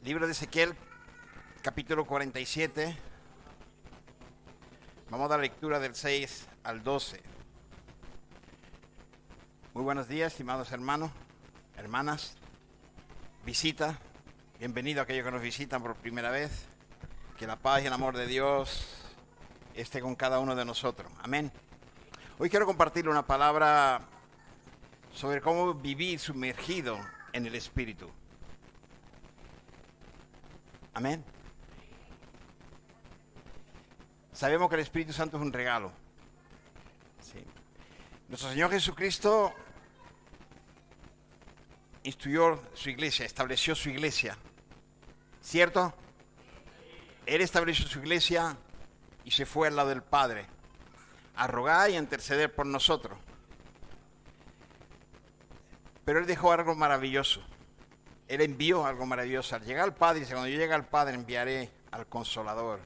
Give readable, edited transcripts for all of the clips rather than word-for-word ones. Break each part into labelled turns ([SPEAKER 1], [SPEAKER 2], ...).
[SPEAKER 1] Libro de Ezequiel, capítulo 47. Vamos a dar lectura del 6 al 12. Muy buenos días, estimados hermanos, hermanas. Visita, bienvenido a aquellos que nos visitan por primera vez. Que la paz y el amor de Dios esté con cada uno de nosotros. Amén. Hoy quiero compartirle una palabra sobre cómo vivir sumergido en el Espíritu. Amén. Sabemos que el Espíritu Santo es un regalo. Sí. Nuestro Señor Jesucristo instruyó su iglesia, estableció su iglesia. ¿Cierto? Él estableció su iglesia y se fue al lado del Padre a rogar y a interceder por nosotros. Pero Él dejó algo maravilloso. Él envió algo maravilloso. Al llegar al Padre, dice, cuando yo llegue al Padre enviaré al Consolador,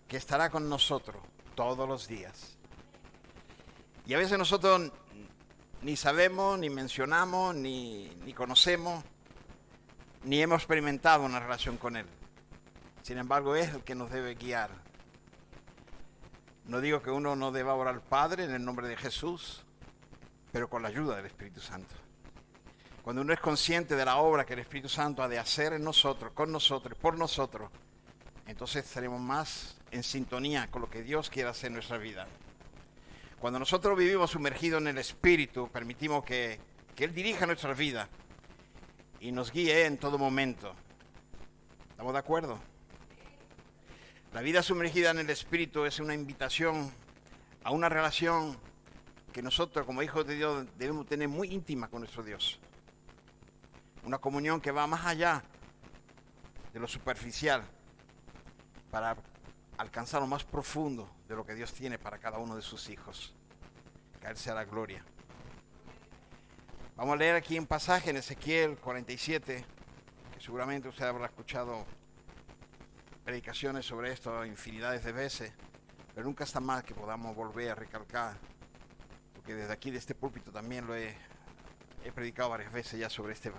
[SPEAKER 1] que estará con nosotros todos los días. Y a veces nosotros ni sabemos, ni mencionamos, ni conocemos, ni hemos experimentado una relación con Él. Sin embargo, es el que nos debe guiar. No digo que uno no deba orar al Padre en el nombre de Jesús, pero con la ayuda del Espíritu Santo. Cuando uno es consciente de la obra que el Espíritu Santo ha de hacer en nosotros, con nosotros, por nosotros, entonces estaremos más en sintonía con lo que Dios quiere hacer en nuestra vida. Cuando nosotros vivimos sumergidos en el Espíritu, permitimos que Él dirija nuestra vida y nos guíe en todo momento. ¿Estamos de acuerdo? La vida sumergida en el Espíritu es una invitación a una relación que nosotros como hijos de Dios debemos tener muy íntima con nuestro Dios. Una comunión que va más allá de lo superficial para alcanzar lo más profundo de lo que Dios tiene para cada uno de sus hijos. Que a Él sea la gloria. Vamos a leer aquí un pasaje en Ezequiel 47, que seguramente usted habrá escuchado predicaciones sobre esto infinidades de veces, pero nunca está mal que podamos volver a recalcar, porque desde aquí, de este púlpito, también lo he predicado varias veces ya sobre este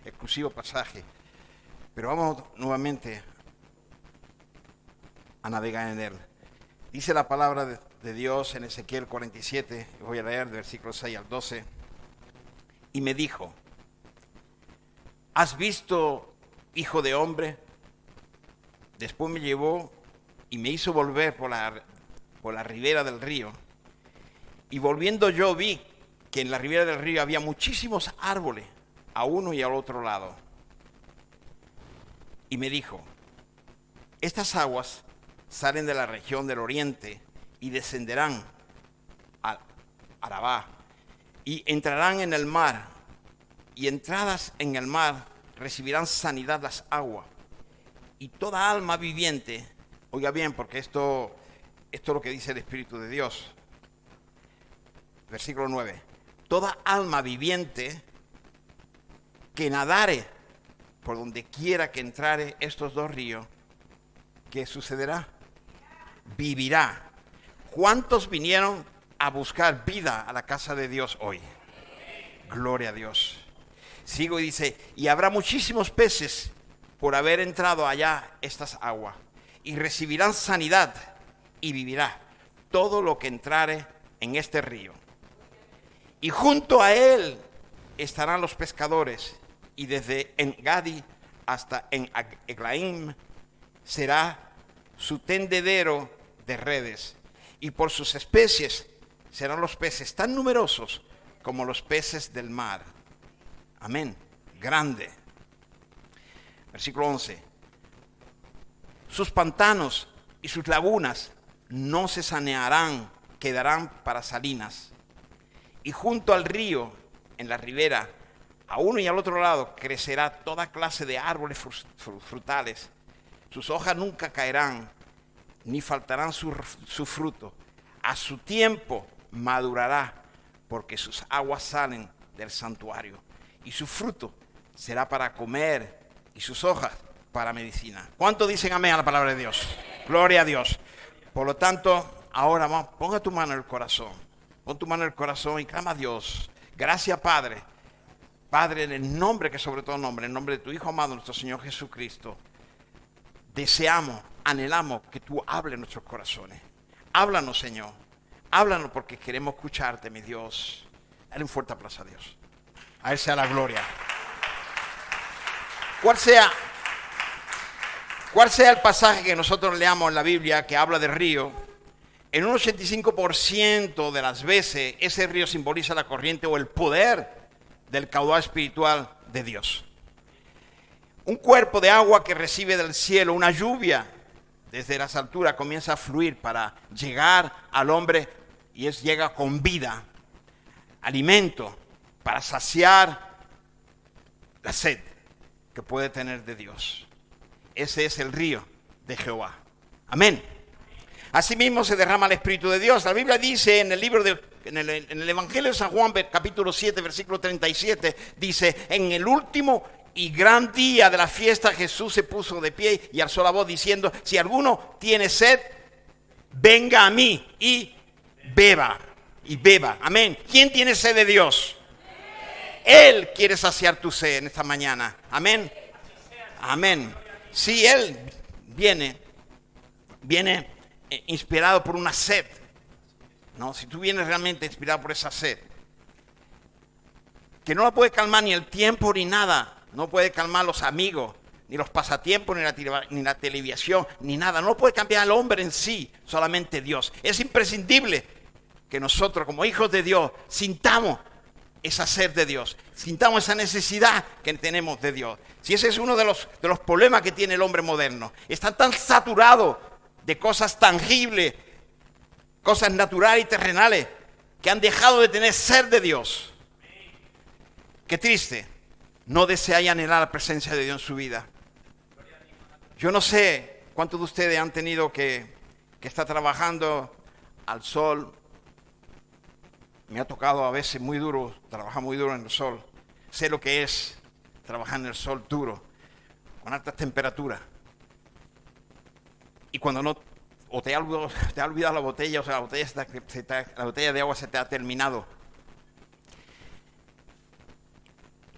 [SPEAKER 1] exclusivo pasaje. Pero vamos nuevamente a navegar en él. Dice la palabra de Dios en Ezequiel 47, voy a leer del versículo 6 al 12, y me dijo: ¿has visto, hijo de hombre? Después me llevó y me hizo volver por la ribera del río, y volviendo yo vi que en la ribera del río había muchísimos árboles a uno y al otro lado. Y me dijo: estas aguas salen de la región del oriente y descenderán al Arabá y entrarán en el mar, y entradas en el mar recibirán sanidad las aguas, y toda alma viviente, oiga bien, porque esto es lo que dice el Espíritu de Dios. Versículo 9. Toda alma viviente que nadare por donde quiera que entrare estos dos ríos, ¿qué sucederá? Vivirá. ¿Cuántos vinieron a buscar vida a la casa de Dios hoy? Gloria a Dios. Sigo y dice: y habrá muchísimos peces por haber entrado allá estas aguas, y recibirán sanidad, y vivirá todo lo que entrare en este río. Y junto a él estarán los pescadores, y desde En-Gadi hasta En-Eglaim será su tendedero de redes, y por sus especies serán los peces tan numerosos como los peces del mar. Amén. Grande. Versículo 11. Sus pantanos y sus lagunas no se sanearán, quedarán para salinas. Y junto al río, en la ribera, a uno y al otro lado, crecerá toda clase de árboles frutales. Sus hojas nunca caerán, ni faltarán su fruto. A su tiempo madurará, porque sus aguas salen del santuario. Y su fruto será para comer, y sus hojas para medicina. ¿Cuánto dicen amén a la palabra de Dios? Gloria a Dios. Por lo tanto, ahora vamos, ponga tu mano en el corazón. Pon tu mano en el corazón y clama a Dios. Gracias, Padre, Padre, en el nombre que sobre todo nombre, en el nombre de tu Hijo amado, nuestro Señor Jesucristo, deseamos, anhelamos que tú hables en nuestros corazones. Háblanos, Señor. Háblanos porque queremos escucharte, mi Dios. Dale un fuerte aplauso a Dios. A Él sea la gloria. ¿Cuál sea el pasaje que nosotros leamos en la Biblia que habla de río? En un 85% de las veces ese río simboliza la corriente o el poder del caudal espiritual de Dios. Un cuerpo de agua que recibe del cielo una lluvia desde las alturas comienza a fluir para llegar al hombre y llega con vida, alimento para saciar la sed que puede tener de Dios. Ese es el río de Jehová. Amén. Asimismo se derrama el Espíritu de Dios. La Biblia dice en el Evangelio de San Juan, capítulo 7, versículo 37, dice, en el último y gran día de la fiesta Jesús se puso de pie y alzó la voz diciendo, si alguno tiene sed, venga a mí y beba. Y beba. Amén. ¿Quién tiene sed de Dios? Él quiere saciar tu sed en esta mañana. Amén. Amén. Si Él viene inspirado por una sed, ¿no? Si tú vienes realmente inspirado por esa sed, que no la puede calmar ni el tiempo ni nada, no puede calmar los amigos, ni los pasatiempos, ni la televisión, ni nada, no puede cambiar al hombre en sí, solamente Dios. Es imprescindible que nosotros como hijos de Dios sintamos esa sed de Dios, sintamos esa necesidad que tenemos de Dios. Si ese es uno de los problemas que tiene el hombre moderno, está tan saturado de cosas tangibles, cosas naturales y terrenales, que han dejado de tener sed de Dios. Qué triste, no desea y anhelar la presencia de Dios en su vida. Yo no sé cuántos de ustedes han tenido que estar trabajando al sol. Me ha tocado a veces muy duro, trabajar muy duro en el sol. Sé lo que es trabajar en el sol duro, con altas temperaturas. Y cuando no, o te ha olvidado la botella, o sea, la botella de agua se te ha terminado.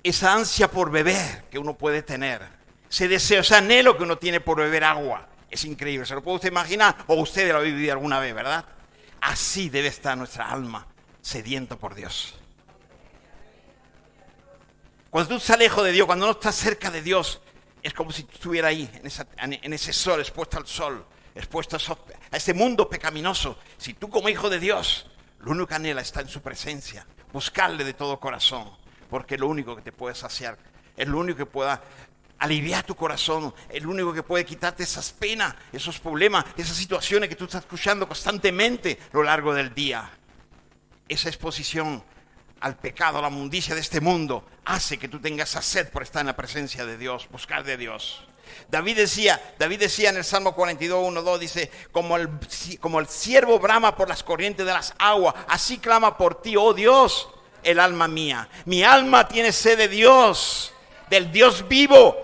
[SPEAKER 1] Esa ansia por beber que uno puede tener, ese deseo, ese anhelo que uno tiene por beber agua, es increíble. ¿Se lo puede usted imaginar? O usted lo ha vivido alguna vez, ¿verdad? Así debe estar nuestra alma, sediento por Dios. Cuando tú estás lejos de Dios, cuando no estás cerca de Dios, es como si tú estuvieras ahí, en ese sol, expuesto al sol, expuesto a ese mundo pecaminoso. Si tú como hijo de Dios, lo único que anhela está en su presencia, buscarle de todo corazón, porque es lo único que te puede saciar, es lo único que pueda aliviar tu corazón, es lo único que puede quitarte esas penas, esos problemas, esas situaciones que tú estás escuchando constantemente a lo largo del día. Esa exposición al pecado, a la inmundicia de este mundo, hace que tú tengas esa sed por estar en la presencia de Dios, buscar de Dios. David decía en el Salmo 42, 1, 2, dice, como el ciervo brama por las corrientes de las aguas, así clama por ti, oh Dios, el alma mía. Mi alma tiene sed de Dios, del Dios vivo.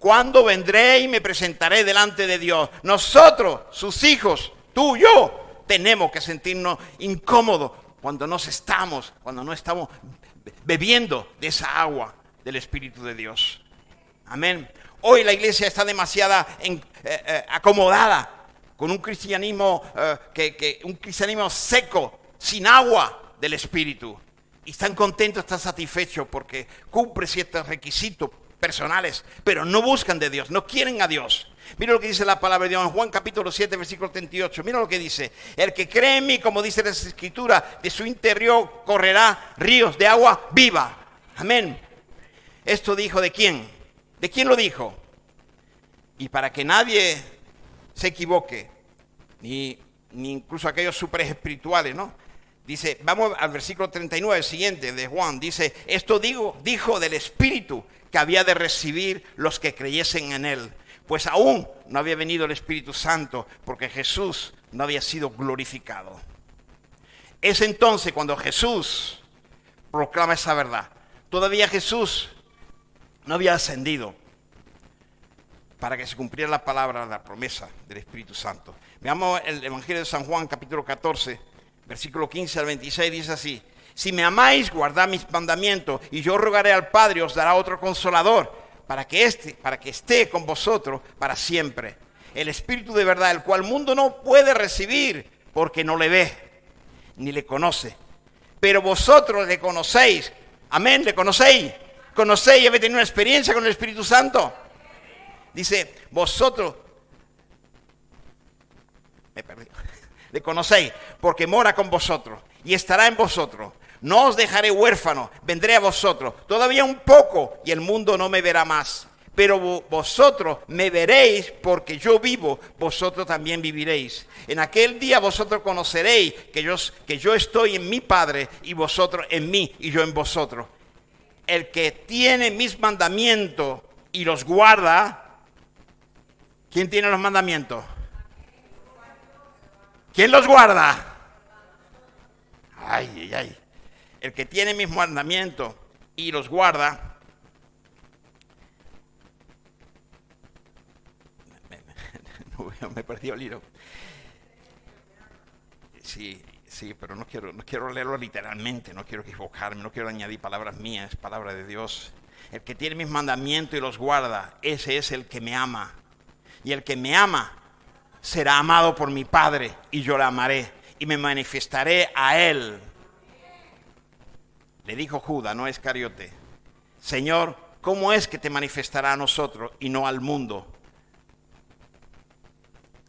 [SPEAKER 1] ¿Cuándo vendré y me presentaré delante de Dios? Nosotros, sus hijos, tú y yo, tenemos que sentirnos incómodos cuando no estamos bebiendo de esa agua del Espíritu de Dios. Amén. Hoy la iglesia está demasiado acomodada con un cristianismo un cristianismo seco, sin agua del Espíritu. Y están contentos, están satisfechos porque cumple ciertos requisitos personales, pero no buscan de Dios, no quieren a Dios. Mira lo que dice la palabra de Dios en Juan capítulo 7, versículo 38. Mira lo que dice. El que cree en mí, como dice la Escritura, de su interior correrá ríos de agua viva. Amén. Esto dijo ¿de quién? ¿De quién lo dijo? Y para que nadie se equivoque, ni incluso aquellos super espirituales, ¿no? Dice, vamos al versículo 39, el siguiente de Juan. Dice, esto dijo del Espíritu que había de recibir los que creyesen en él. Pues aún no había venido el Espíritu Santo porque Jesús no había sido glorificado. Es entonces cuando Jesús proclama esa verdad. Todavía Jesús no había ascendido para que se cumpliera la palabra, la promesa del Espíritu Santo. Veamos el Evangelio de San Juan, capítulo 14, versículo 15 al 26, dice así. Si me amáis, guardad mis mandamientos, y yo rogaré al Padre, os dará otro consolador, para que esté con vosotros para siempre. El Espíritu de verdad, el cual el mundo no puede recibir, porque no le ve, ni le conoce. Pero vosotros le conocéis. Amén, ¿le conocéis? ¿Conocéis y habéis tenido una experiencia con el Espíritu Santo? Dice, vosotros, me perdí, le conocéis, porque mora con vosotros y estará en vosotros. No os dejaré huérfano, vendré a vosotros. Todavía un poco y el mundo no me verá más. Pero vosotros me veréis porque yo vivo, vosotros también viviréis. En aquel día vosotros conoceréis que yo estoy en mi Padre y vosotros en mí y yo en vosotros. El que tiene mis mandamientos y los guarda. ¿Quién tiene los mandamientos? ¿Quién los guarda? Ay, ay, ay. El que tiene mis mandamientos y los guarda. Me perdí el hilo. Sí, pero no quiero leerlo literalmente, no quiero equivocarme, no quiero añadir palabras mías, es palabra de Dios. El que tiene mis mandamientos y los guarda, ese es el que me ama. Y el que me ama será amado por mi Padre, y yo le amaré, y me manifestaré a él. Le dijo Judas, no Iscariote: Señor, ¿cómo es que te manifestará a nosotros y no al mundo?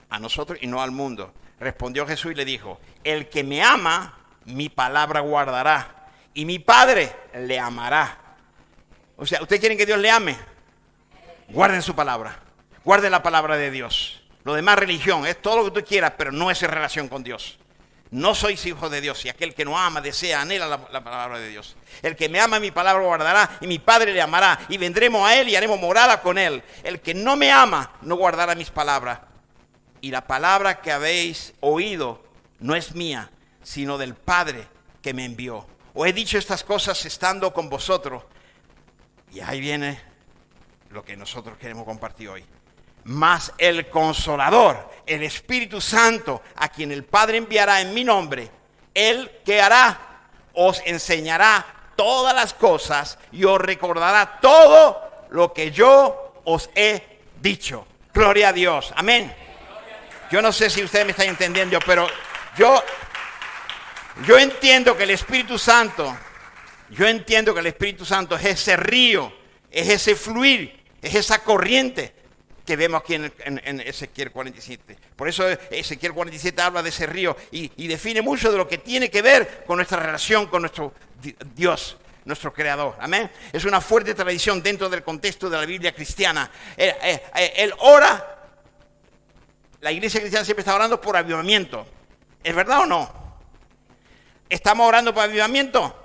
[SPEAKER 1] A nosotros y no al mundo. Respondió Jesús y le dijo: el que me ama, mi palabra guardará, y mi Padre le amará. O sea, ¿ustedes quieren que Dios le ame? Guarden su palabra, guarden la palabra de Dios. Lo demás religión, es todo lo que tú quieras, pero no es en relación con Dios. No sois hijos de Dios, y aquel que no ama, desea, anhela la palabra de Dios. El que me ama, mi palabra guardará, y mi Padre le amará, y vendremos a él y haremos morada con él. El que no me ama, no guardará mis palabras. Y la palabra que habéis oído no es mía, sino del Padre que me envió. Os he dicho estas cosas estando con vosotros. Y ahí viene lo que nosotros queremos compartir hoy. Mas el Consolador, el Espíritu Santo, a quien el Padre enviará en mi nombre, Él, ¿qué hará? Os enseñará todas las cosas y os recordará todo lo que yo os he dicho. Gloria a Dios. Amén. Yo no sé si ustedes me están entendiendo, pero yo entiendo que el Espíritu Santo, es ese río, es ese fluir, es esa corriente que vemos aquí en Ezequiel 47. Por eso Ezequiel 47 habla de ese río y define mucho de lo que tiene que ver con nuestra relación con nuestro Dios, nuestro Creador. Amén. Es una fuerte tradición dentro del contexto de la Biblia cristiana. Él ora. La iglesia cristiana siempre está orando por avivamiento. ¿Es verdad o no? ¿Estamos orando por avivamiento?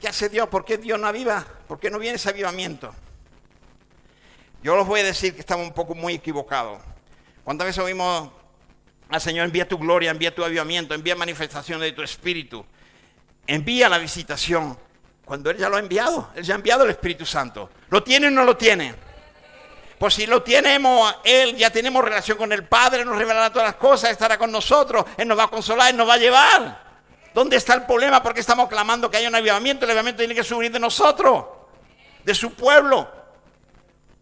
[SPEAKER 1] ¿Qué hace Dios? ¿Por qué Dios no aviva? ¿Por qué no viene ese avivamiento? Yo les voy a decir que estamos un poco muy equivocados. ¿Cuántas veces oímos al Señor: envía tu gloria, envía tu avivamiento, envía manifestaciones de tu espíritu, envía la visitación? Cuando Él ya lo ha enviado, Él ya ha enviado el Espíritu Santo. ¿Lo tiene o no lo tiene? Pues si lo tenemos, Él, ya tenemos relación con el Padre, nos revelará todas las cosas, estará con nosotros, Él nos va a consolar, Él nos va a llevar. ¿Dónde está el problema? ¿Por qué estamos clamando que haya un avivamiento? El avivamiento tiene que subir de nosotros, de su pueblo,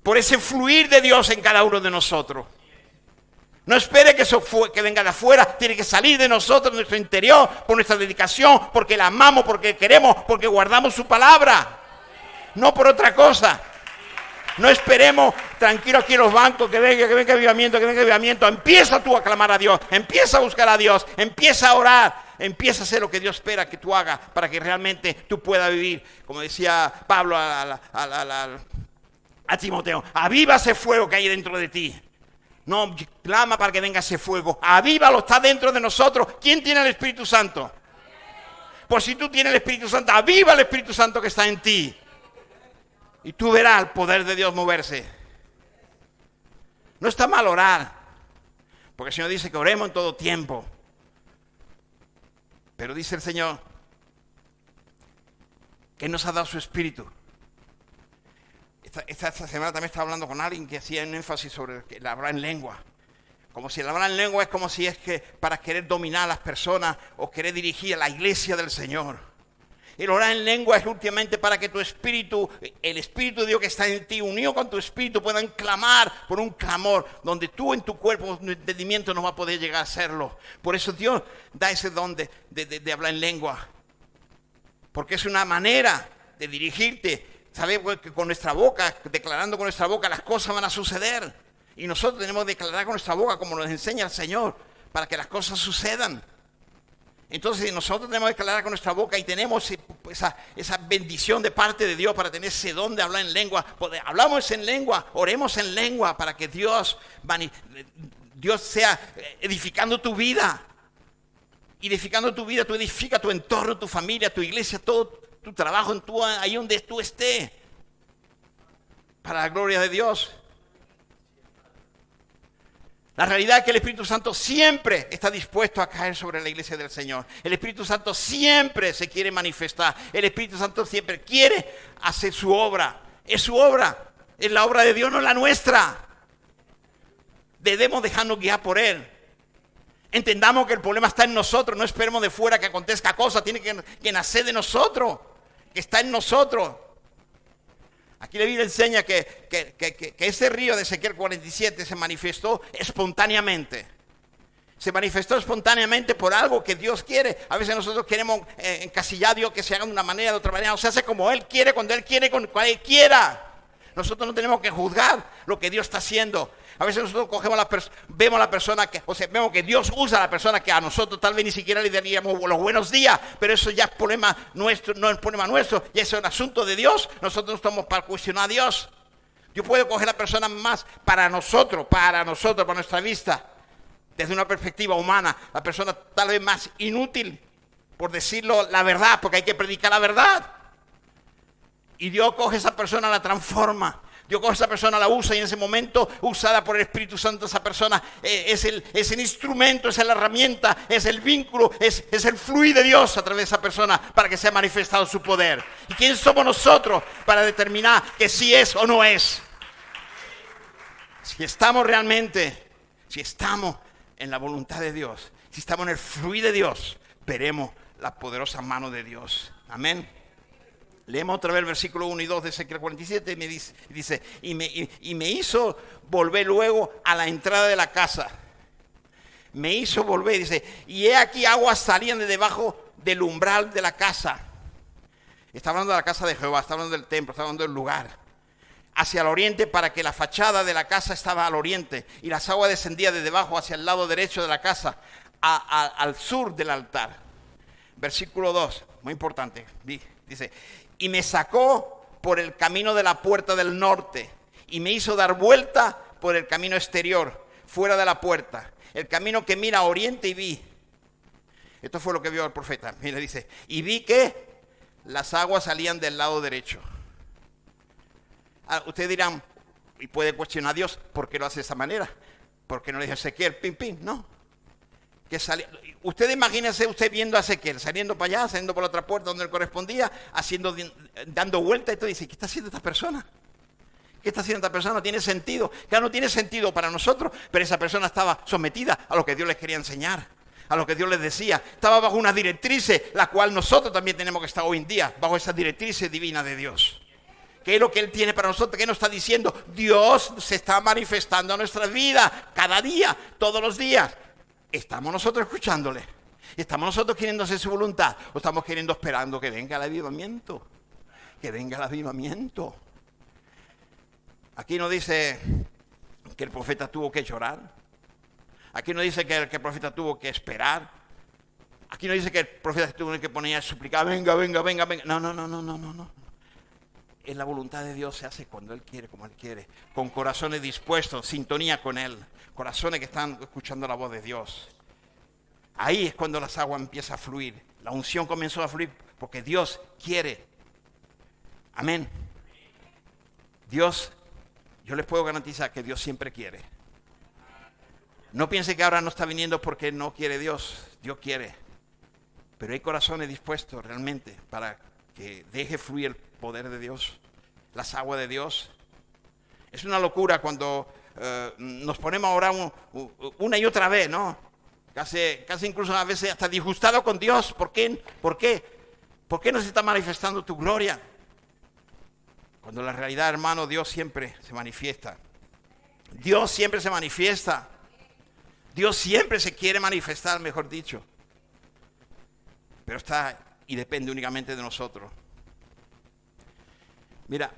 [SPEAKER 1] por ese fluir de Dios en cada uno de nosotros. No espere que venga de afuera, tiene que salir de nosotros, de nuestro interior, por nuestra dedicación, porque la amamos, porque queremos, porque guardamos su palabra, no por otra cosa. No esperemos tranquilo aquí en los bancos que venga avivamiento. Empieza tú a clamar a Dios, empieza a buscar a Dios, empieza a orar, empieza a hacer lo que Dios espera que tú hagas para que realmente tú puedas vivir. Como decía Pablo a Timoteo: aviva ese fuego que hay dentro de ti. No, clama para que venga ese fuego. Avívalo, está dentro de nosotros. ¿Quién tiene el Espíritu Santo? Pues si tú tienes el Espíritu Santo, aviva el Espíritu Santo que está en ti. Y tú verás el poder de Dios moverse. No está mal orar, porque el Señor dice que oremos en todo tiempo. Pero dice el Señor que nos ha dado su Espíritu. Esta semana también estaba hablando con alguien que hacía un énfasis sobre el hablar en lengua. Como si el hablar en lengua es como si es que para querer dominar a las personas o querer dirigir a la iglesia del Señor. El orar en lengua es últimamente para que tu espíritu, el Espíritu de Dios que está en ti, unido con tu espíritu, puedan clamar por un clamor donde tú en tu cuerpo, en tu entendimiento no va a poder llegar a hacerlo. Por eso Dios da ese don de hablar en lengua. Porque es una manera de dirigirte. Sabemos que con nuestra boca, declarando con nuestra boca, las cosas van a suceder. Y nosotros tenemos que declarar con nuestra boca como nos enseña el Señor, para que las cosas sucedan. Entonces nosotros tenemos que declarar con nuestra boca y tenemos esa bendición de parte de Dios para tener ese don de hablar en lengua. Hablamos en lengua, oremos en lengua para que Dios sea edificando tu vida. Edificando tu vida, tú edificas tu entorno, tu familia, tu iglesia, todo tu trabajo, ahí donde tú estés. Para la gloria de Dios. La realidad es que el Espíritu Santo siempre está dispuesto a caer sobre la iglesia del Señor. El Espíritu Santo siempre se quiere manifestar. El Espíritu Santo siempre quiere hacer su obra. Es su obra. Es la obra de Dios, no la nuestra. Debemos dejarnos guiar por Él. Entendamos que el problema está en nosotros. No esperemos de fuera que acontezca cosa. Tiene que nacer de nosotros. Que está en nosotros. Aquí la Biblia enseña que ese río de Ezequiel 47 se manifestó espontáneamente. Se manifestó espontáneamente por algo que Dios quiere. A veces nosotros queremos encasillar a Dios que se haga de una manera, de otra manera. O se hace como Él quiere, cuando Él quiere, cuando Él quiera. Nosotros no tenemos que juzgar lo que Dios está haciendo. A veces nosotros vemos a la persona vemos que Dios usa a la persona que a nosotros tal vez ni siquiera le daríamos los buenos días, pero eso ya es problema nuestro, no es problema nuestro, ya es un asunto de Dios. Nosotros no estamos para cuestionar a Dios. Dios puede coger a la persona más para nosotros, para nuestra vista, desde una perspectiva humana, la persona tal vez más inútil, por decirlo la verdad, porque hay que predicar la verdad. Y Dios coge a esa persona, la transforma. Dios coge a esa persona, la usa y en ese momento, usada por el Espíritu Santo, esa persona es el instrumento, es la herramienta, es el vínculo, es el fluir de Dios a través de esa persona para que sea manifestado su poder. ¿Y quién somos nosotros para determinar que sí es o no es? Si estamos realmente, si estamos en la voluntad de Dios, si estamos en el fluir de Dios, veremos la poderosa mano de Dios. Amén. Leemos otra vez el versículo 1 y 2 de Ezequiel 47 y dice, y me hizo volver luego a la entrada de la casa. Me hizo volver, dice, y he aquí aguas salían de debajo del umbral de la casa. Está hablando de la casa de Jehová, está hablando del templo, está hablando del lugar. Hacia el oriente, para que la fachada de la casa estaba al oriente, y las aguas descendían de debajo hacia el lado derecho de la casa, al sur del altar. Versículo 2, muy importante, dice, y me sacó por el camino de la puerta del norte, y me hizo dar vuelta por el camino exterior, fuera de la puerta, el camino que mira a oriente, y vi. Esto fue lo que vio el profeta. Mira, dice, y vi que las aguas salían del lado derecho. Ustedes dirán, y puede cuestionar a Dios, ¿por qué lo hace de esa manera? ¿Por qué no le dice a Ezequiel, pim, pim? No. Usted imagínese usted viendo a Ezequiel, saliendo para allá, saliendo por la otra puerta donde él correspondía, dando vuelta y todo, y dice, ¿qué está haciendo esta persona? ¿Qué está haciendo esta persona? No tiene sentido. Claro, no tiene sentido para nosotros, pero esa persona estaba sometida a lo que Dios les quería enseñar, a lo que Dios les decía. Estaba bajo una directriz, la cual nosotros también tenemos que estar hoy en día, bajo esa directriz divina de Dios. ¿Qué es lo que Él tiene para nosotros? ¿Qué nos está diciendo? Dios se está manifestando en nuestra vida, cada día, todos los días. ¿Estamos nosotros escuchándole? ¿Estamos nosotros queriendo hacer su voluntad? ¿O estamos queriendo esperando que venga el avivamiento? Que venga el avivamiento. Aquí no dice que el profeta tuvo que llorar. Aquí no dice que el profeta tuvo que esperar. Aquí no dice que el profeta tuvo que poner a suplicar, venga. No. En la voluntad de Dios se hace cuando Él quiere, como Él quiere. Con corazones dispuestos, sintonía con Él. Corazones que están escuchando la voz de Dios. Ahí es cuando las aguas empiezan a fluir. La unción comenzó a fluir porque Dios quiere. Amén. Dios, yo les puedo garantizar que Dios siempre quiere. No piense que ahora no está viniendo porque no quiere Dios. Dios quiere. Pero hay corazones dispuestos realmente para que deje fluir el poder de Dios, las aguas de Dios. Es una locura cuando nos ponemos a orar una y otra vez, ¿no? Casi incluso a veces hasta disgustado con Dios. ¿Por qué? ¿Por qué? ¿Por qué no se está manifestando tu gloria? Cuando la realidad, hermano, Dios siempre se manifiesta. Dios siempre se manifiesta. Dios siempre se quiere manifestar, mejor dicho. Pero está y depende únicamente de nosotros. Mira,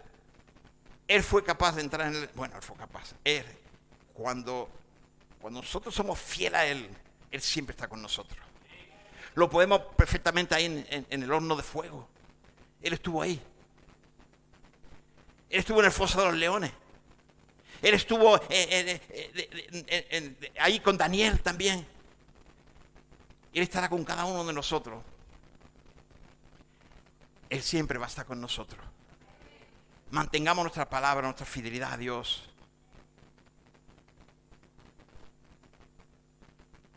[SPEAKER 1] Él fue capaz de entrar en el... Bueno, Él fue capaz. Cuando nosotros somos fieles a Él, Él siempre está con nosotros. Lo podemos perfectamente ahí en el horno de fuego. Él estuvo ahí. Él estuvo en el foso de los leones. Él estuvo ahí con Daniel también. Él estará con cada uno de nosotros. Él siempre va a estar con nosotros. Mantengamos nuestra palabra, nuestra fidelidad a Dios.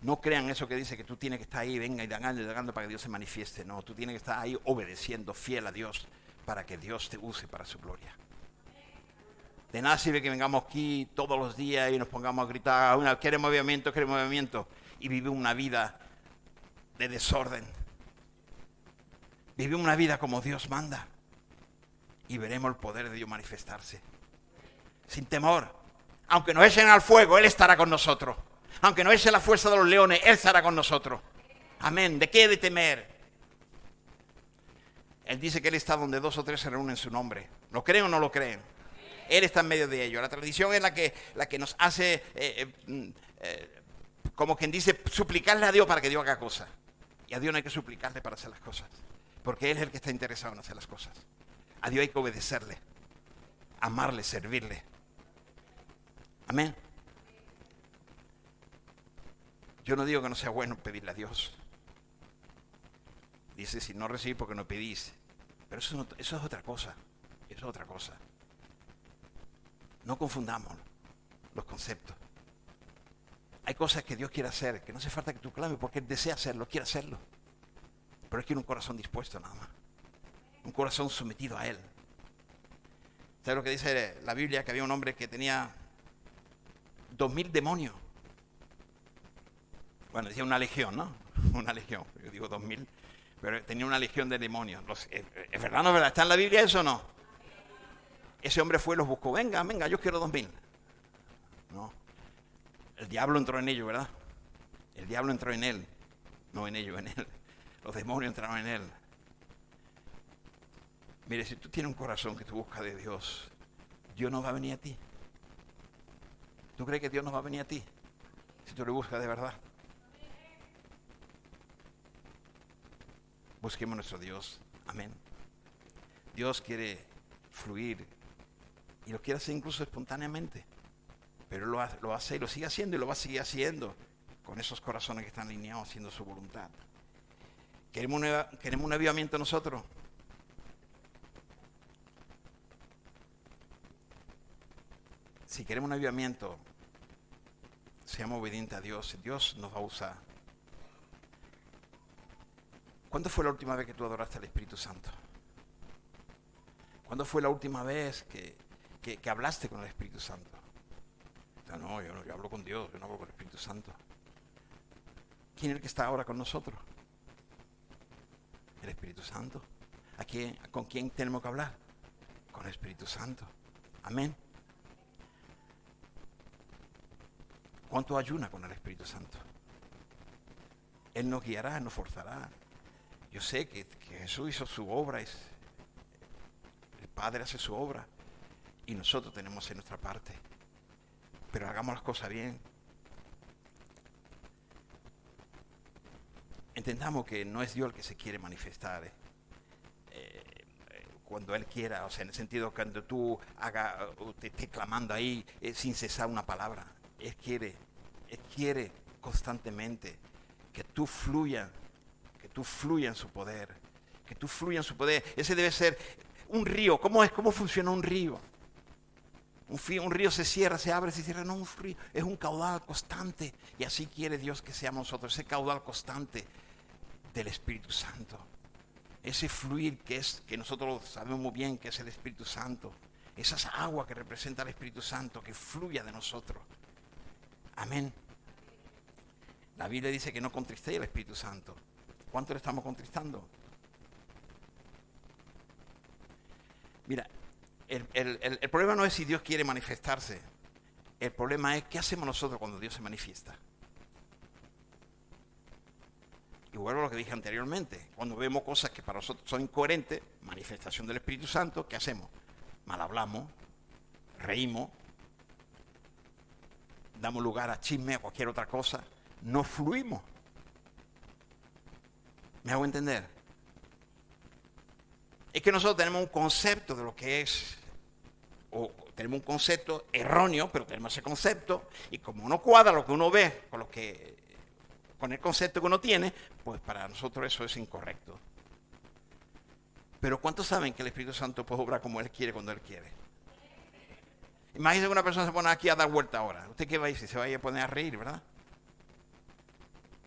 [SPEAKER 1] No crean eso que dice que tú tienes que estar ahí, venga y dagando para que Dios se manifieste. No, tú tienes que estar ahí obedeciendo, fiel a Dios, para que Dios te use para su gloria. De nada sirve que vengamos aquí todos los días y nos pongamos a gritar, quiere movimiento, y vivimos una vida de desorden. Vivimos una vida como Dios manda. Y veremos el poder de Dios manifestarse. Sin temor. Aunque nos echen al fuego, Él estará con nosotros. Aunque nos echen la fuerza de los leones, Él estará con nosotros. Amén. ¿De qué he de temer? Él dice que Él está donde 2 o 3 se reúnen en su nombre. ¿Lo creen o no lo creen? Él está en medio de ellos. La tradición es la que nos hace, como quien dice, suplicarle a Dios para que Dios haga cosas. Y a Dios no hay que suplicarle para hacer las cosas. Porque Él es el que está interesado en hacer las cosas. A Dios hay que obedecerle, amarle, servirle. Amén. Yo no digo que no sea bueno pedirle a Dios. Dice, si no recibís porque no pedís. Pero eso es otra cosa. Eso es otra cosa. No confundamos los conceptos. Hay cosas que Dios quiere hacer, que no hace falta que tú clames porque Él desea hacerlo, quiere hacerlo. Pero Él quiere un corazón dispuesto nada más. Un corazón sometido a Él. ¿Sabes lo que dice la Biblia? Que había un hombre que tenía 2000 demonios. Bueno, decía una legión, ¿no? Una legión. Yo digo 2000. Pero tenía una legión de demonios. ¿Es verdad o no es verdad? ¿Está en la Biblia eso o no? Ese hombre fue y los buscó. Venga, yo quiero 2000. No. El diablo entró en ellos, ¿verdad? El diablo entró en él. No en ellos, en él. Los demonios entraron en él. Mire, si tú tienes un corazón que tú buscas de Dios, Dios no va a venir a ti. ¿Tú crees que Dios no va a venir a ti? Si tú le buscas de verdad. Busquemos a nuestro Dios. Amén. Dios quiere fluir y lo quiere hacer incluso espontáneamente. Pero lo hace y lo sigue haciendo y lo va a seguir haciendo con esos corazones que están alineados haciendo su voluntad. ¿Queremos un avivamiento nosotros? Si queremos un avivamiento, seamos obedientes a Dios. Dios nos va a usar. ¿Cuándo fue la última vez que tú adoraste al Espíritu Santo? ¿Cuándo fue la última vez que hablaste con el Espíritu Santo? O sea, no, yo hablo con Dios, yo no hablo con el Espíritu Santo. ¿Quién es el que está ahora con nosotros? El Espíritu Santo. ¿Con quién tenemos que hablar? Con el Espíritu Santo. Amén. ¿Cuánto ayuna con el Espíritu Santo? Él nos guiará, nos forzará. Yo sé que Jesús hizo su obra, el Padre hace su obra y nosotros tenemos que hacer nuestra parte. Pero hagamos las cosas bien. Entendamos que no es Dios el que se quiere manifestar cuando Él quiera, o sea, en el sentido que cuando tú te estés clamando ahí sin cesar una palabra. Él quiere constantemente que tú fluyas en su poder, que tú fluyas en su poder. Ese debe ser un río. ¿Cómo funciona un río? Un río se cierra, se abre, se cierra. No, un río es un caudal constante. Y así quiere Dios que seamos nosotros, ese caudal constante del Espíritu Santo. Ese fluir que nosotros sabemos muy bien que es el Espíritu Santo. Esa agua que representa al Espíritu Santo, que fluya de nosotros. Amén. La Biblia dice que no contristéis al Espíritu Santo. ¿Cuánto le estamos contristando? Mira, el problema no es si Dios quiere manifestarse. El problema es qué hacemos nosotros cuando Dios se manifiesta. Y vuelvo a lo que dije anteriormente. Cuando vemos cosas que para nosotros son incoherentes, manifestación del Espíritu Santo, ¿qué hacemos? Mal hablamos, reímos, damos lugar a chisme, a cualquier otra cosa. No fluimos. ¿Me hago entender? Es que nosotros tenemos un concepto de lo que es, o tenemos un concepto erróneo, pero tenemos ese concepto, y como no cuadra lo que uno ve con el concepto que uno tiene, pues para nosotros eso es incorrecto. Pero ¿cuántos saben que el Espíritu Santo puede obrar como Él quiere cuando Él quiere? Imagínense que una persona se pone aquí a dar vuelta ahora. ¿Usted qué va a decir? Se va a poner a reír, ¿verdad?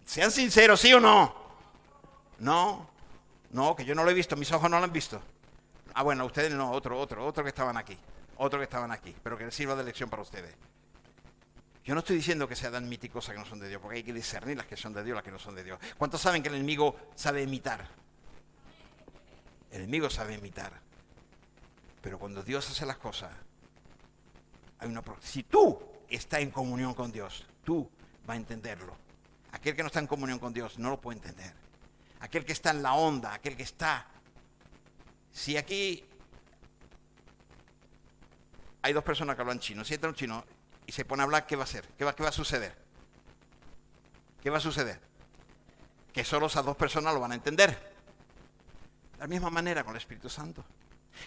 [SPEAKER 1] Sean sinceros, ¿sí o no? No, que yo no lo he visto, mis ojos no lo han visto. Ah, bueno, ustedes no, otro que estaban aquí. Otro que estaban aquí, pero que les sirva de lección para ustedes. Yo no estoy diciendo que se admiten cosas que no son de Dios, porque hay que discernir las que son de Dios y las que no son de Dios. ¿Cuántos saben que el enemigo sabe imitar? El enemigo sabe imitar. Pero cuando Dios hace las cosas, si tú estás en comunión con Dios, tú vas a entenderlo. Aquel que no está en comunión con Dios no lo puede entender. Aquel que está en la onda, aquel que está... Si aquí hay dos personas que hablan chino, si entra un chino y se pone a hablar, ¿qué va a hacer? ¿Qué va a suceder? ¿Qué va a suceder? Que solo esas dos personas lo van a entender. De la misma manera con el Espíritu Santo.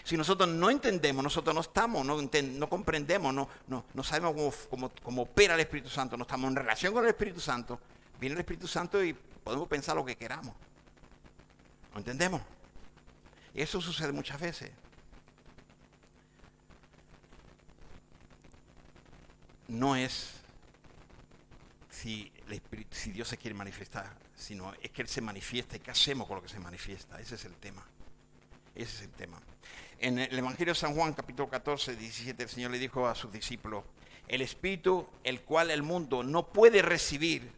[SPEAKER 1] Si nosotros no entendemos, nosotros no estamos, no comprendemos, no sabemos cómo opera el Espíritu Santo, no estamos en relación con el Espíritu Santo, viene el Espíritu Santo y podemos pensar lo que queramos. ¿Lo entendemos? Y eso sucede muchas veces. No es si Dios se quiere manifestar, sino es que Él se manifiesta y qué hacemos con lo que se manifiesta. Ese es el tema. Ese es el tema. En el Evangelio de San Juan, capítulo 14, 17, el Señor le dijo a sus discípulos: el Espíritu, el cual el mundo no puede recibir,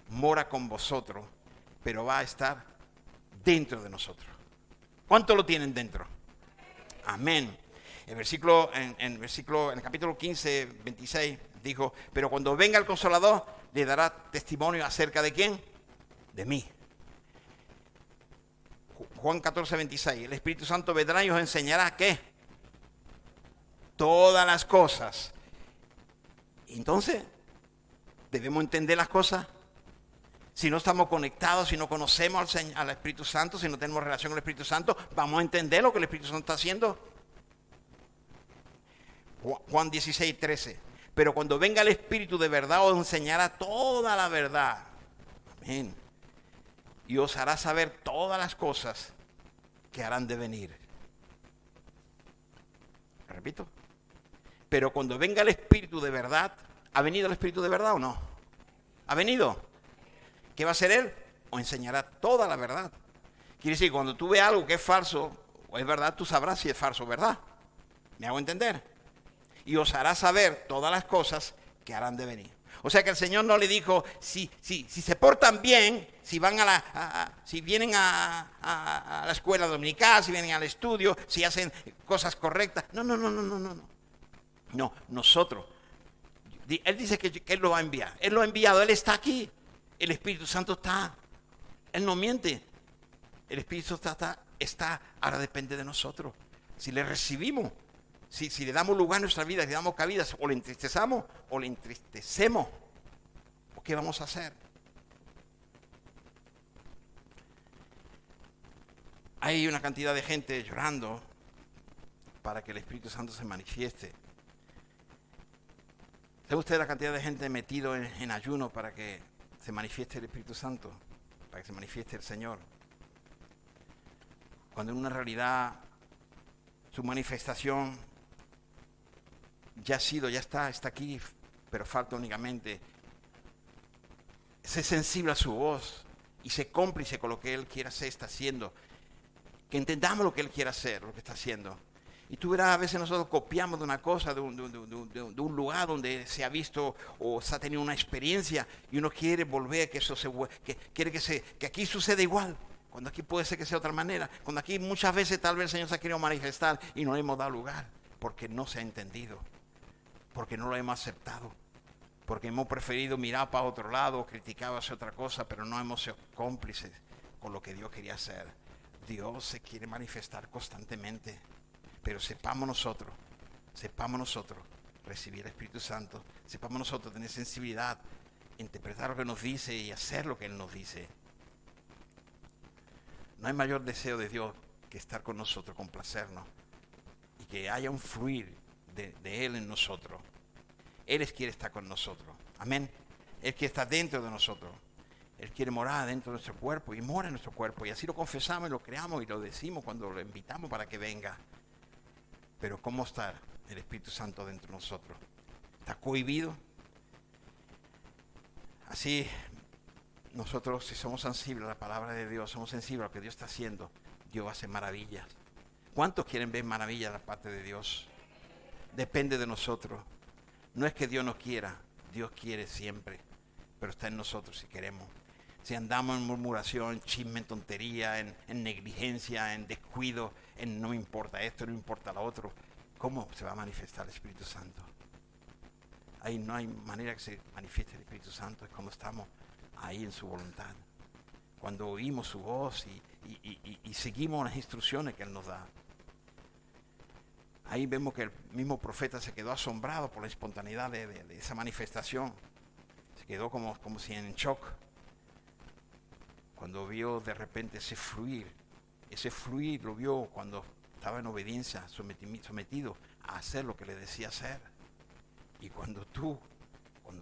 [SPEAKER 1] mora con vosotros, pero va a estar dentro de nosotros. ¿Cuánto lo tienen dentro? Amén. En el capítulo 15, 26, dijo: pero cuando venga el Consolador, le dará testimonio acerca de ¿quién? De mí. Juan 14, 26, el Espíritu Santo vendrá y os enseñará ¿qué? Todas las cosas. Entonces, debemos entender las cosas. Si no estamos conectados, si no conocemos al Espíritu Santo, si no tenemos relación con el Espíritu Santo, vamos a entender lo que el Espíritu Santo está haciendo. Juan 16, 13. Pero cuando venga el Espíritu de verdad, os enseñará toda la verdad. Amén. Y os hará saber todas las cosas que harán de venir. Repito. Pero cuando venga el Espíritu de verdad, ¿ha venido el Espíritu de verdad o no? ¿Ha venido? ¿Qué va a hacer Él? Os enseñará toda la verdad. Quiere decir, cuando tú ves algo que es falso o es verdad, tú sabrás si es falso o verdad. ¿Me hago entender? Y os hará saber todas las cosas que harán de venir. O sea que el Señor no le dijo, si se portan bien, si vienen a la escuela dominical, si vienen al estudio, si hacen cosas correctas. No. No, nosotros. Él dice que Él lo va a enviar. Él lo ha enviado, Él está aquí. El Espíritu Santo está. Él no miente. El Espíritu Santo está. Ahora depende de nosotros. Si le recibimos. Si le damos lugar a nuestra vida, si le damos cabida, o le entristezamos o le entristecemos, ¿qué vamos a hacer? Hay una cantidad de gente llorando para que el Espíritu Santo se manifieste. ¿Sabe usted la cantidad de gente metido en ayuno para que se manifieste el Espíritu Santo? Para que se manifieste el Señor. Cuando en una realidad su manifestación ya está aquí, pero falta únicamente ser sensible a su voz y ser cómplice con lo que Él quiere hacer, está haciendo. Que entendamos lo que Él quiere hacer, lo que está haciendo. Y tú verás, a veces nosotros copiamos de una cosa, de un lugar donde se ha visto o se ha tenido una experiencia y uno quiere volver, que eso quiere que aquí suceda igual. Cuando aquí puede ser que sea de otra manera. Cuando aquí muchas veces tal vez el Señor se ha querido manifestar y no le hemos dado lugar. Porque no se ha entendido. Porque no lo hemos aceptado. Porque hemos preferido mirar para otro lado, criticar hacia otra cosa, pero no hemos sido cómplices con lo que Dios quería hacer. Dios se quiere manifestar constantemente. Pero sepamos nosotros recibir el Espíritu Santo. Sepamos nosotros tener sensibilidad, interpretar lo que nos dice y hacer lo que Él nos dice. No hay mayor deseo de Dios que estar con nosotros, complacernos y que haya un fluir de Él en nosotros. Él quiere estar con nosotros. Amén. Él quiere estar dentro de nosotros. Él quiere morar dentro de nuestro cuerpo y mora en nuestro cuerpo. Y así lo confesamos y lo creamos y lo decimos cuando lo invitamos para que venga. Pero ¿cómo está el Espíritu Santo dentro de nosotros? ¿Está cohibido? Así nosotros, si somos sensibles a la palabra de Dios, somos sensibles a lo que Dios está haciendo, Dios va a hacer maravillas. ¿Cuántos quieren ver maravillas de la parte de Dios? Depende de nosotros. No es que Dios no quiera, Dios quiere siempre, pero está en nosotros si queremos. Si andamos en murmuración, chisme, en tontería, en negligencia, en descuido, en no me importa esto, no me importa lo otro, ¿cómo se va a manifestar el Espíritu Santo? Ahí no hay manera que se manifieste el Espíritu Santo, es cuando estamos ahí en su voluntad, cuando oímos su voz y seguimos las instrucciones que Él nos da. Ahí vemos que el mismo profeta se quedó asombrado por la espontaneidad de esa manifestación. Se quedó como si en shock. Cuando vio de repente ese fluir lo vio cuando estaba en obediencia, sometido a hacer lo que le decía hacer. Y cuando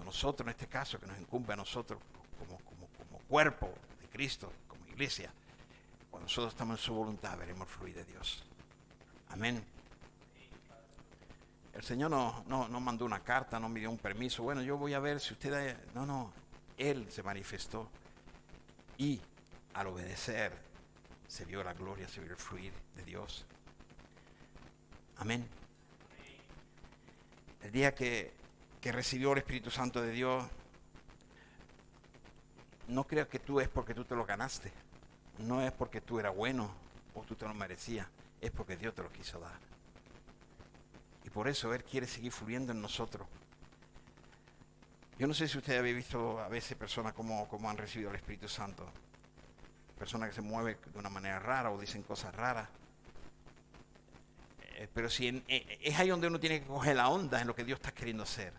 [SPEAKER 1] nosotros en este caso, que nos incumbe a nosotros como cuerpo de Cristo, como iglesia, cuando nosotros estamos en su voluntad, veremos el fluir de Dios. Amén. El Señor no mandó una carta, no me dio un permiso. Bueno, yo voy a ver si usted... No. Él se manifestó. Y al obedecer, se vio la gloria, se vio el fluir de Dios. Amén. El día que recibió el Espíritu Santo de Dios, no creas que tú es porque tú te lo ganaste. No es porque tú eras bueno o tú te lo merecías. Es porque Dios te lo quiso dar. Y por eso Él quiere seguir fluyendo en nosotros. Yo no sé si usted había visto a veces personas como han recibido el Espíritu Santo. Personas que se mueven de una manera rara o dicen cosas raras. Pero es ahí donde uno tiene que coger la onda en lo que Dios está queriendo hacer.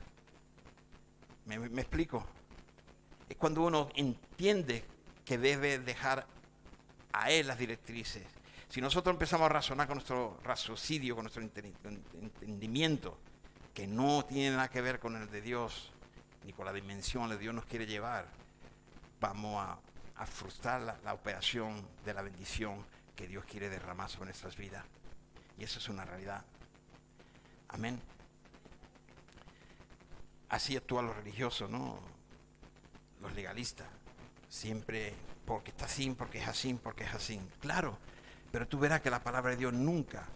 [SPEAKER 1] ¿Me explico? Es cuando uno entiende que debe dejar a Él las directrices. Si nosotros empezamos a razonar con nuestro raciocinio, con nuestro entendimiento, que no tiene nada que ver con el de Dios, ni con la dimensión que Dios nos quiere llevar, vamos a frustrar la operación de la bendición que Dios quiere derramar sobre nuestras vidas. Y eso es una realidad. Amén. Así actúan los religiosos, ¿no? Los legalistas. Siempre porque está así, porque es así, porque es así. Claro. Pero tú verás que la palabra de Dios nunca,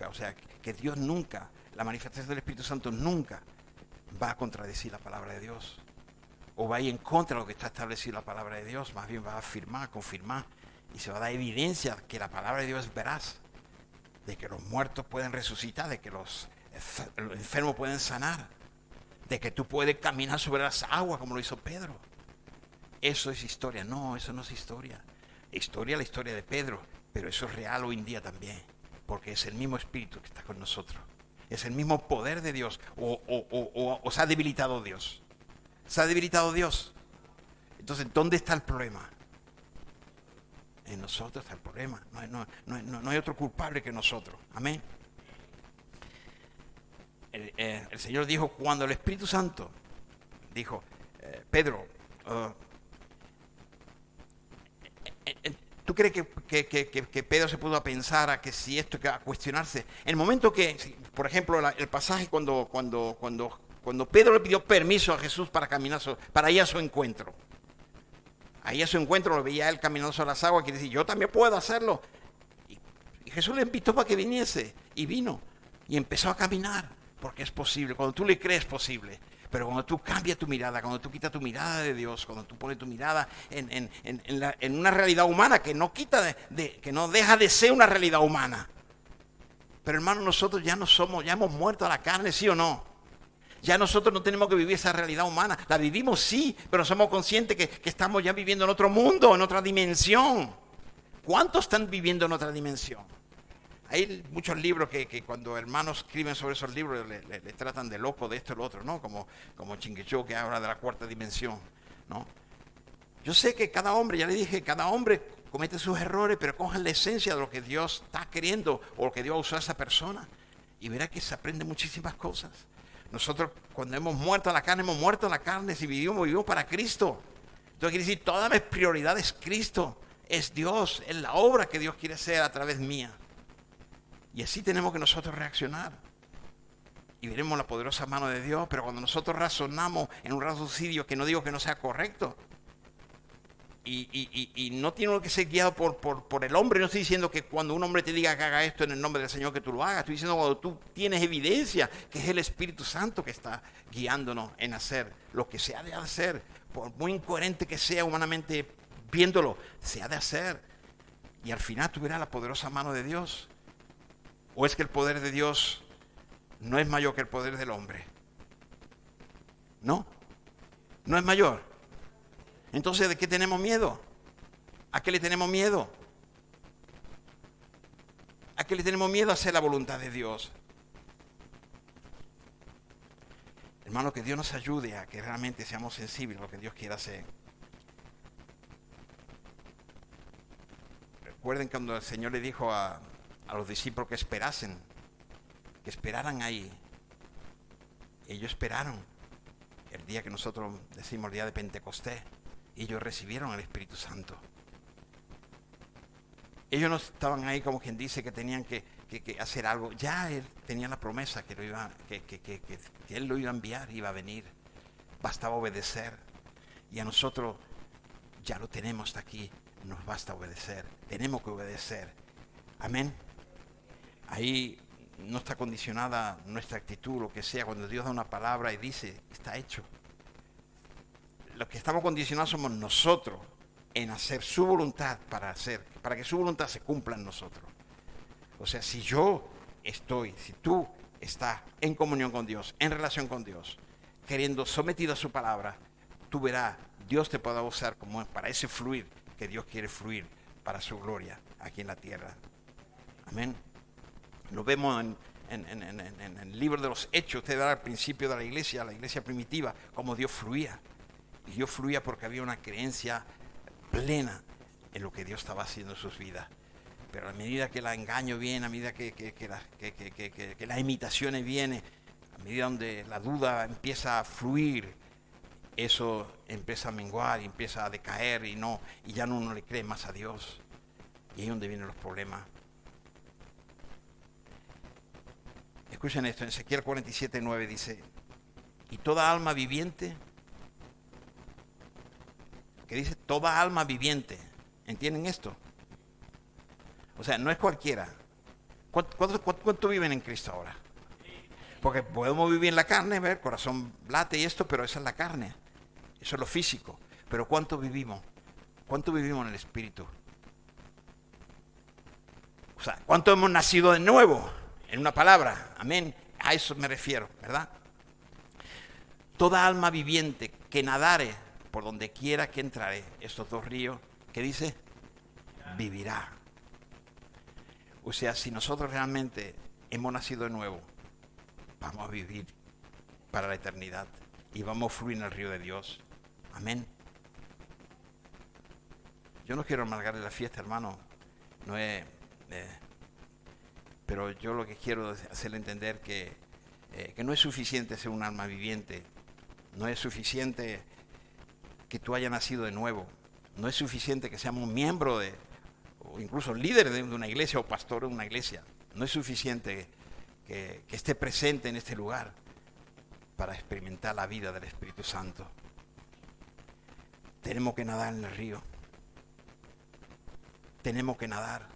[SPEAKER 1] o sea, que Dios nunca, la manifestación del Espíritu Santo nunca va a contradecir la palabra de Dios. O va a ir en contra de lo que está establecido la palabra de Dios. Más bien va a afirmar, confirmar. Y se va a dar evidencia que la palabra de Dios es veraz. De que los muertos pueden resucitar, de que los enfermos pueden sanar. De que tú puedes caminar sobre las aguas como lo hizo Pedro. Eso es historia. No, eso no es historia. La historia de Pedro. Pero eso es real hoy en día también, porque es el mismo Espíritu que está con nosotros. Es el mismo poder de Dios, o se ha debilitado Dios. Se ha debilitado Dios. Entonces, ¿dónde está el problema? En nosotros está el problema. No hay otro culpable que nosotros. Amén. El Señor dijo, cuando el Espíritu Santo dijo, Pedro, ¿tú crees que Pedro se pudo a pensar a que si esto, a cuestionarse? En el momento que, por ejemplo, el pasaje cuando Pedro le pidió permiso a Jesús para caminar, para ir a su encuentro. Ahí a su encuentro lo veía él caminando sobre las aguas, que decía, yo también puedo hacerlo. Y Jesús le invitó para que viniese y vino y empezó a caminar, porque es posible. Cuando tú le crees, es posible. Pero cuando tú cambias tu mirada, cuando tú quitas tu mirada de Dios, cuando tú pones tu mirada en una realidad humana que no quita que no deja de ser una realidad humana. Pero hermano, nosotros ya no somos, ya hemos muerto a la carne, ¿sí o no? Ya nosotros no tenemos que vivir esa realidad humana. La vivimos sí, pero somos conscientes que estamos ya viviendo en otro mundo, en otra dimensión. ¿Cuántos están viviendo en otra dimensión? Hay muchos libros que cuando hermanos escriben sobre esos libros le tratan de loco, de esto y lo otro, ¿no? Como Chinguichó, que habla de la cuarta dimensión, ¿no? Yo sé que cada hombre, ya le dije, cada hombre comete sus errores, pero cojan la esencia de lo que Dios está queriendo o lo que Dios va a usar a esa persona y verá que se aprende muchísimas cosas. Nosotros cuando hemos muerto a la carne, hemos muerto a la carne. Si vivimos para Cristo. Entonces quiere decir, toda mi prioridad es Cristo, es Dios, es la obra que Dios quiere hacer a través mía. Y así tenemos que nosotros reaccionar. Y veremos la poderosa mano de Dios, pero cuando nosotros razonamos en un raciocinio, que no digo que no sea correcto, y no tiene que ser guiado por el hombre. No estoy diciendo que cuando un hombre te diga que haga esto en el nombre del Señor que tú lo hagas. Estoy diciendo cuando tú tienes evidencia que es el Espíritu Santo que está guiándonos en hacer lo que se ha de hacer. Por muy incoherente que sea humanamente viéndolo, se ha de hacer. Y al final tú verás la poderosa mano de Dios. ¿O es que el poder de Dios no es mayor que el poder del hombre? No, no es mayor. Entonces, ¿de qué tenemos miedo? ¿A qué le tenemos miedo? ¿A qué le tenemos miedo? A hacer la voluntad de Dios. Hermano, que Dios nos ayude a que realmente seamos sensibles a lo que Dios quiere hacer. Recuerden cuando el Señor le dijo a los discípulos que esperaran ahí. Ellos esperaron el día que nosotros decimos el día de Pentecostés. Ellos recibieron el Espíritu Santo. Ellos no estaban ahí como quien dice que tenían que hacer algo. Ya Él tenía la promesa que Él lo iba a enviar, iba a venir. Bastaba obedecer. Y a nosotros ya lo tenemos hasta aquí. Nos basta obedecer. Tenemos que obedecer. Amén. Ahí no está condicionada nuestra actitud, lo que sea. Cuando Dios da una palabra y dice, está hecho. Los que estamos condicionados somos nosotros en hacer su voluntad para que su voluntad se cumpla en nosotros. O sea, si tú estás en comunión con Dios, en relación con Dios, queriendo sometido a su palabra, tú verás, Dios te podrá usar como para ese fluir que Dios quiere fluir para su gloria aquí en la tierra. Amén. Lo vemos en el libro de los Hechos. Usted da al principio de la iglesia primitiva, como Dios fluía. Y Dios fluía porque había una creencia plena en lo que Dios estaba haciendo en sus vidas. Pero a medida que el engaño viene, a medida que las imitaciones vienen, a medida donde la duda empieza a fluir, eso empieza a menguar y empieza a decaer y ya no le cree más a Dios. Y ahí es donde vienen los problemas. Escuchen esto, en Ezequiel 47:9 dice, y toda alma viviente, que dice toda alma viviente, ¿entienden esto? O sea, no es cualquiera. ¿Cuánto viven en Cristo ahora? Porque podemos vivir en la carne, ver, corazón late y esto, pero esa es la carne, eso es lo físico. Pero ¿cuánto vivimos? ¿Cuánto vivimos en el Espíritu? O sea, ¿cuánto hemos nacido de nuevo? En una palabra, amén, a eso me refiero, ¿verdad? Toda alma viviente que nadare por donde quiera que entrare estos dos ríos, ¿qué dice? Vivirá. O sea, si nosotros realmente hemos nacido de nuevo, vamos a vivir para la eternidad y vamos a fluir en el río de Dios. Amén. Yo no quiero amargarle la fiesta, hermano. Pero yo lo que quiero es hacerle entender que no es suficiente ser un alma viviente. No es suficiente que tú hayas nacido de nuevo. No es suficiente que seamos miembros o incluso líderes de una iglesia o pastores de una iglesia. No es suficiente que esté presente en este lugar para experimentar la vida del Espíritu Santo. Tenemos que nadar en el río. Tenemos que nadar.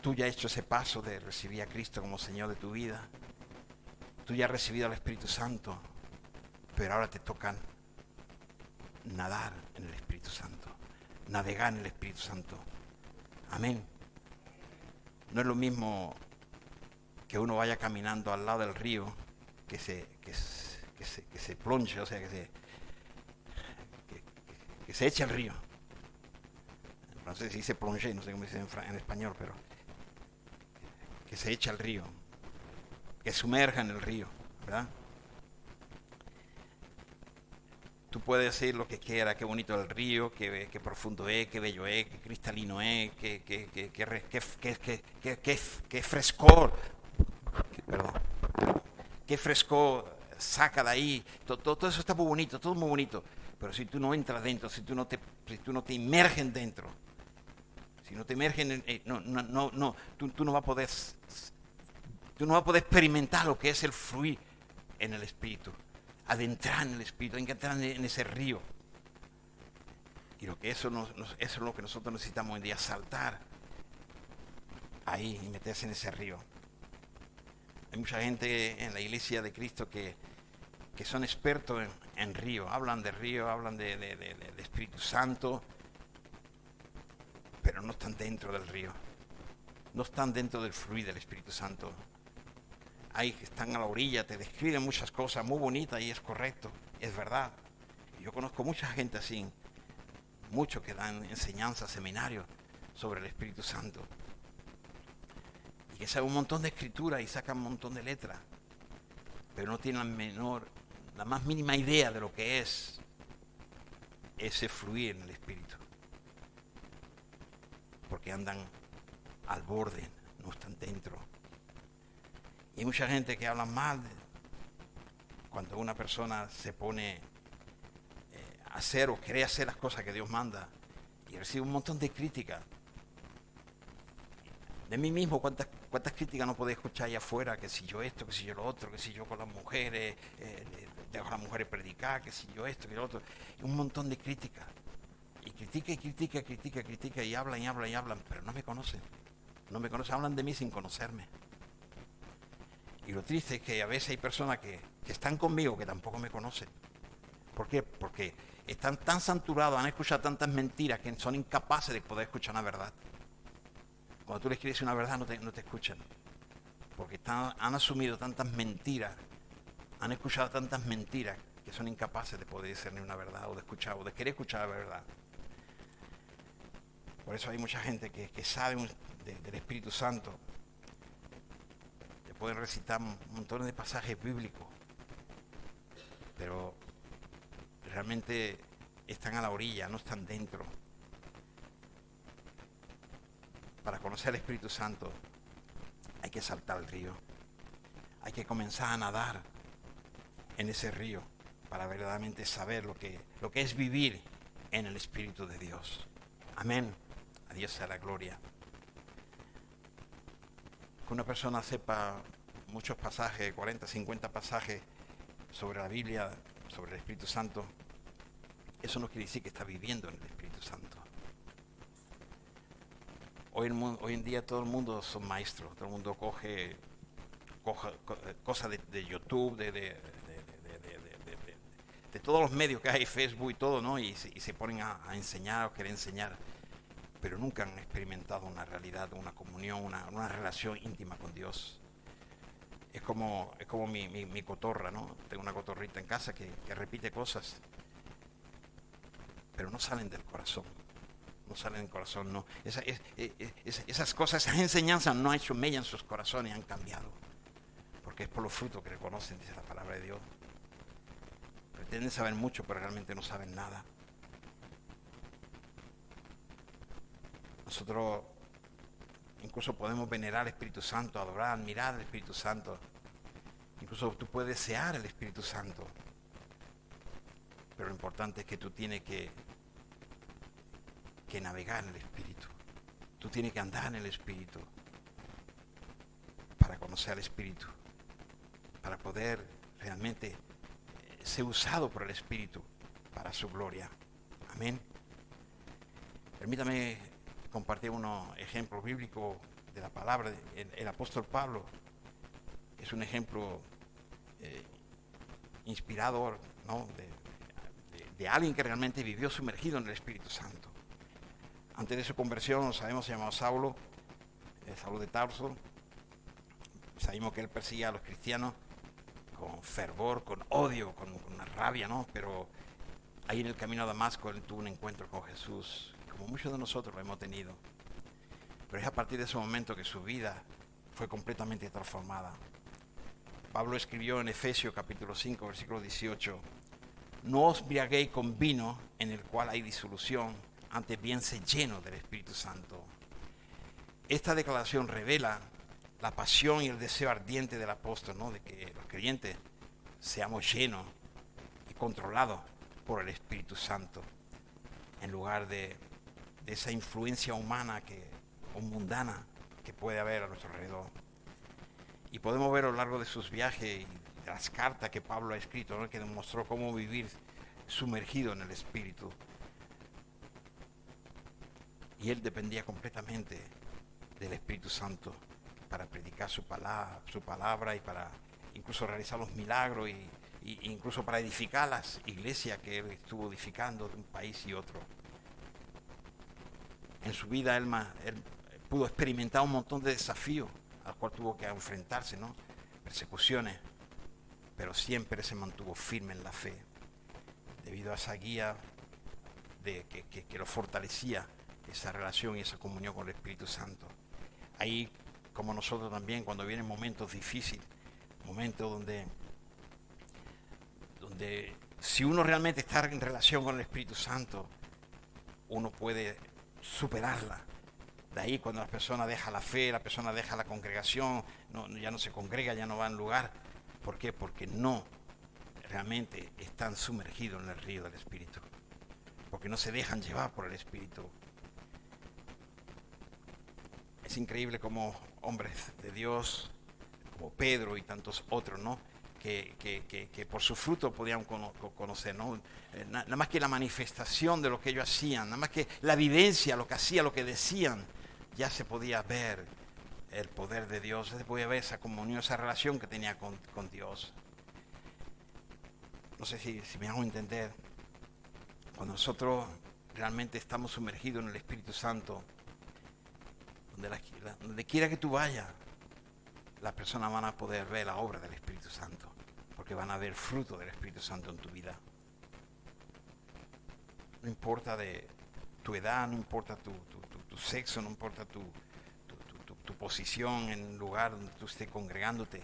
[SPEAKER 1] Tú ya has hecho ese paso de recibir a Cristo como Señor de tu vida. Tú ya has recibido al Espíritu Santo, pero ahora te toca nadar en el Espíritu Santo, navegar en el Espíritu Santo. Amén. No es lo mismo que uno vaya caminando al lado del río, que se plonche, o sea, que se eche al río. No sé si dice plonge, no sé cómo dice en español, pero que se eche al río, que sumerja en el río, ¿verdad? Tú puedes decir lo que quieras, qué bonito es el río, qué profundo es, qué bello es, qué cristalino es, qué frescor, perdón, qué frescor saca de ahí. Todo eso está muy bonito, todo muy bonito. Pero si tú no entras dentro, si tú no te inmerges dentro, si no te emergen, tú no vas a poder, experimentar lo que es el fluir en el Espíritu, adentrar en el Espíritu, entrar en ese río. Y eso es lo que nosotros necesitamos hoy en día, saltar ahí y meterse en ese río. Hay mucha gente en la iglesia de Cristo que son expertos en río, hablan de río, hablan de Espíritu Santo, pero no están dentro del río, no están dentro del fluir del Espíritu Santo. Ahí están a la orilla, te describen muchas cosas muy bonitas y es correcto, es verdad. Yo conozco mucha gente así, muchos que dan enseñanzas, seminarios sobre el Espíritu Santo, y que saben un montón de escritura y sacan un montón de letras, pero no tienen la más mínima idea de lo que es ese fluir en el Espíritu, porque andan al borde, no están dentro. Y hay mucha gente que habla mal cuando una persona se pone a hacer o quiere hacer las cosas que Dios manda, y recibe un montón de críticas. De mí mismo, ¿cuántas críticas no podés escuchar allá afuera? Que si yo esto, que si yo lo otro, que si yo con las mujeres, dejo a las mujeres predicar, que si yo esto, que lo otro. Un montón de críticas. Y critica, y hablan, pero no me conocen. No me conocen, hablan de mí sin conocerme. Y lo triste es que a veces hay personas que están conmigo que tampoco me conocen. ¿Por qué? Porque están tan saturados, han escuchado tantas mentiras que son incapaces de poder escuchar la verdad. Cuando tú les quieres decir una verdad, no te escuchan. Porque han asumido tantas mentiras, han escuchado tantas mentiras, que son incapaces de poder discernir una verdad, o de escuchar, o de querer escuchar la verdad. Por eso hay mucha gente que sabe del Espíritu Santo. Te pueden recitar montones de pasajes bíblicos, pero realmente están a la orilla, no están dentro. Para conocer al Espíritu Santo hay que saltar el río. Hay que comenzar a nadar en ese río para verdaderamente saber lo que es vivir en el Espíritu de Dios. Amén. A Dios sea la gloria. Que una persona sepa muchos pasajes, 40, 50 pasajes sobre la Biblia, sobre el Espíritu Santo, eso no quiere decir que está viviendo en el Espíritu Santo. Hoy en día todo el mundo son maestros, todo el mundo coge cosas de YouTube, de todos los medios que hay, Facebook y todo, ¿no? Y se ponen a enseñar o quieren enseñar, pero nunca han experimentado una realidad, una comunión, una relación íntima con Dios. Es como mi cotorra, ¿no? Tengo una cotorrita en casa que repite cosas, pero no salen del corazón. No salen del corazón, no. Esas cosas, esas enseñanzas no han hecho mella en sus corazones, han cambiado. Porque es por los frutos que reconocen, dice la palabra de Dios. Pretenden saber mucho, pero realmente no saben nada. Nosotros incluso podemos venerar al Espíritu Santo, adorar, admirar al Espíritu Santo. Incluso tú puedes desear al Espíritu Santo. Pero lo importante es que tú tienes que navegar en el Espíritu. Tú tienes que andar en el Espíritu para conocer al Espíritu, para poder realmente ser usado por el Espíritu para su gloria. Amén. Permítame compartir unos ejemplos bíblicos de la palabra. El apóstol Pablo es un ejemplo inspirador, ¿no? de alguien que realmente vivió sumergido en el Espíritu Santo. Antes de su conversión, sabemos, se llamaba Saulo, Saulo de Tarso. Sabemos que él perseguía a los cristianos con fervor, con odio, con una rabia, ¿no? Pero ahí en el camino a Damasco él tuvo un encuentro con Jesús, como muchos de nosotros lo hemos tenido. Pero es a partir de ese momento que su vida fue completamente transformada. Pablo escribió en Efesios capítulo 5, versículo 18: no os embriaguéis con vino en el cual hay disolución, antes bien se lleno del Espíritu Santo. Esta declaración revela la pasión y el deseo ardiente del apóstol, ¿no? De que los creyentes seamos llenos y controlados por el Espíritu Santo, en lugar de esa influencia humana o mundana que puede haber a nuestro alrededor. Y podemos ver a lo largo de sus viajes y de las cartas que Pablo ha escrito, ¿no? Que demostró cómo vivir sumergido en el Espíritu. Y él dependía completamente del Espíritu Santo para predicar su palabra y para incluso realizar los milagros y incluso para edificar las iglesias que él estuvo edificando de un país y otro. En su vida él pudo experimentar un montón de desafíos al cual tuvo que enfrentarse, ¿no? Persecuciones, pero siempre se mantuvo firme en la fe, debido a esa guía que lo fortalecía, esa relación y esa comunión con el Espíritu Santo. Ahí, como nosotros también, cuando vienen momentos difíciles, momentos donde si uno realmente está en relación con el Espíritu Santo, uno puede superarla. De ahí cuando la persona deja la fe, la persona deja la congregación, ya no se congrega, ya no va en lugar. ¿Por qué? Porque no realmente están sumergidos en el río del Espíritu. Porque no se dejan llevar por el Espíritu. Es increíble como hombres de Dios, como Pedro y tantos otros, ¿no? Que por su fruto podían conocer, ¿no? Nada más que la manifestación de lo que ellos hacían, nada más que la evidencia, lo que hacían, lo que decían, ya se podía ver el poder de Dios, se podía ver esa comunión, esa relación que tenía con Dios. No sé si me hago entender. Cuando nosotros realmente estamos sumergidos en el Espíritu Santo, donde quiera que tú vayas, las personas van a poder ver la obra del Espíritu Santo, porque van a ver fruto del Espíritu Santo en tu vida. No importa de tu edad, no importa tu sexo, no importa tu posición en el lugar donde tú estés congregándote.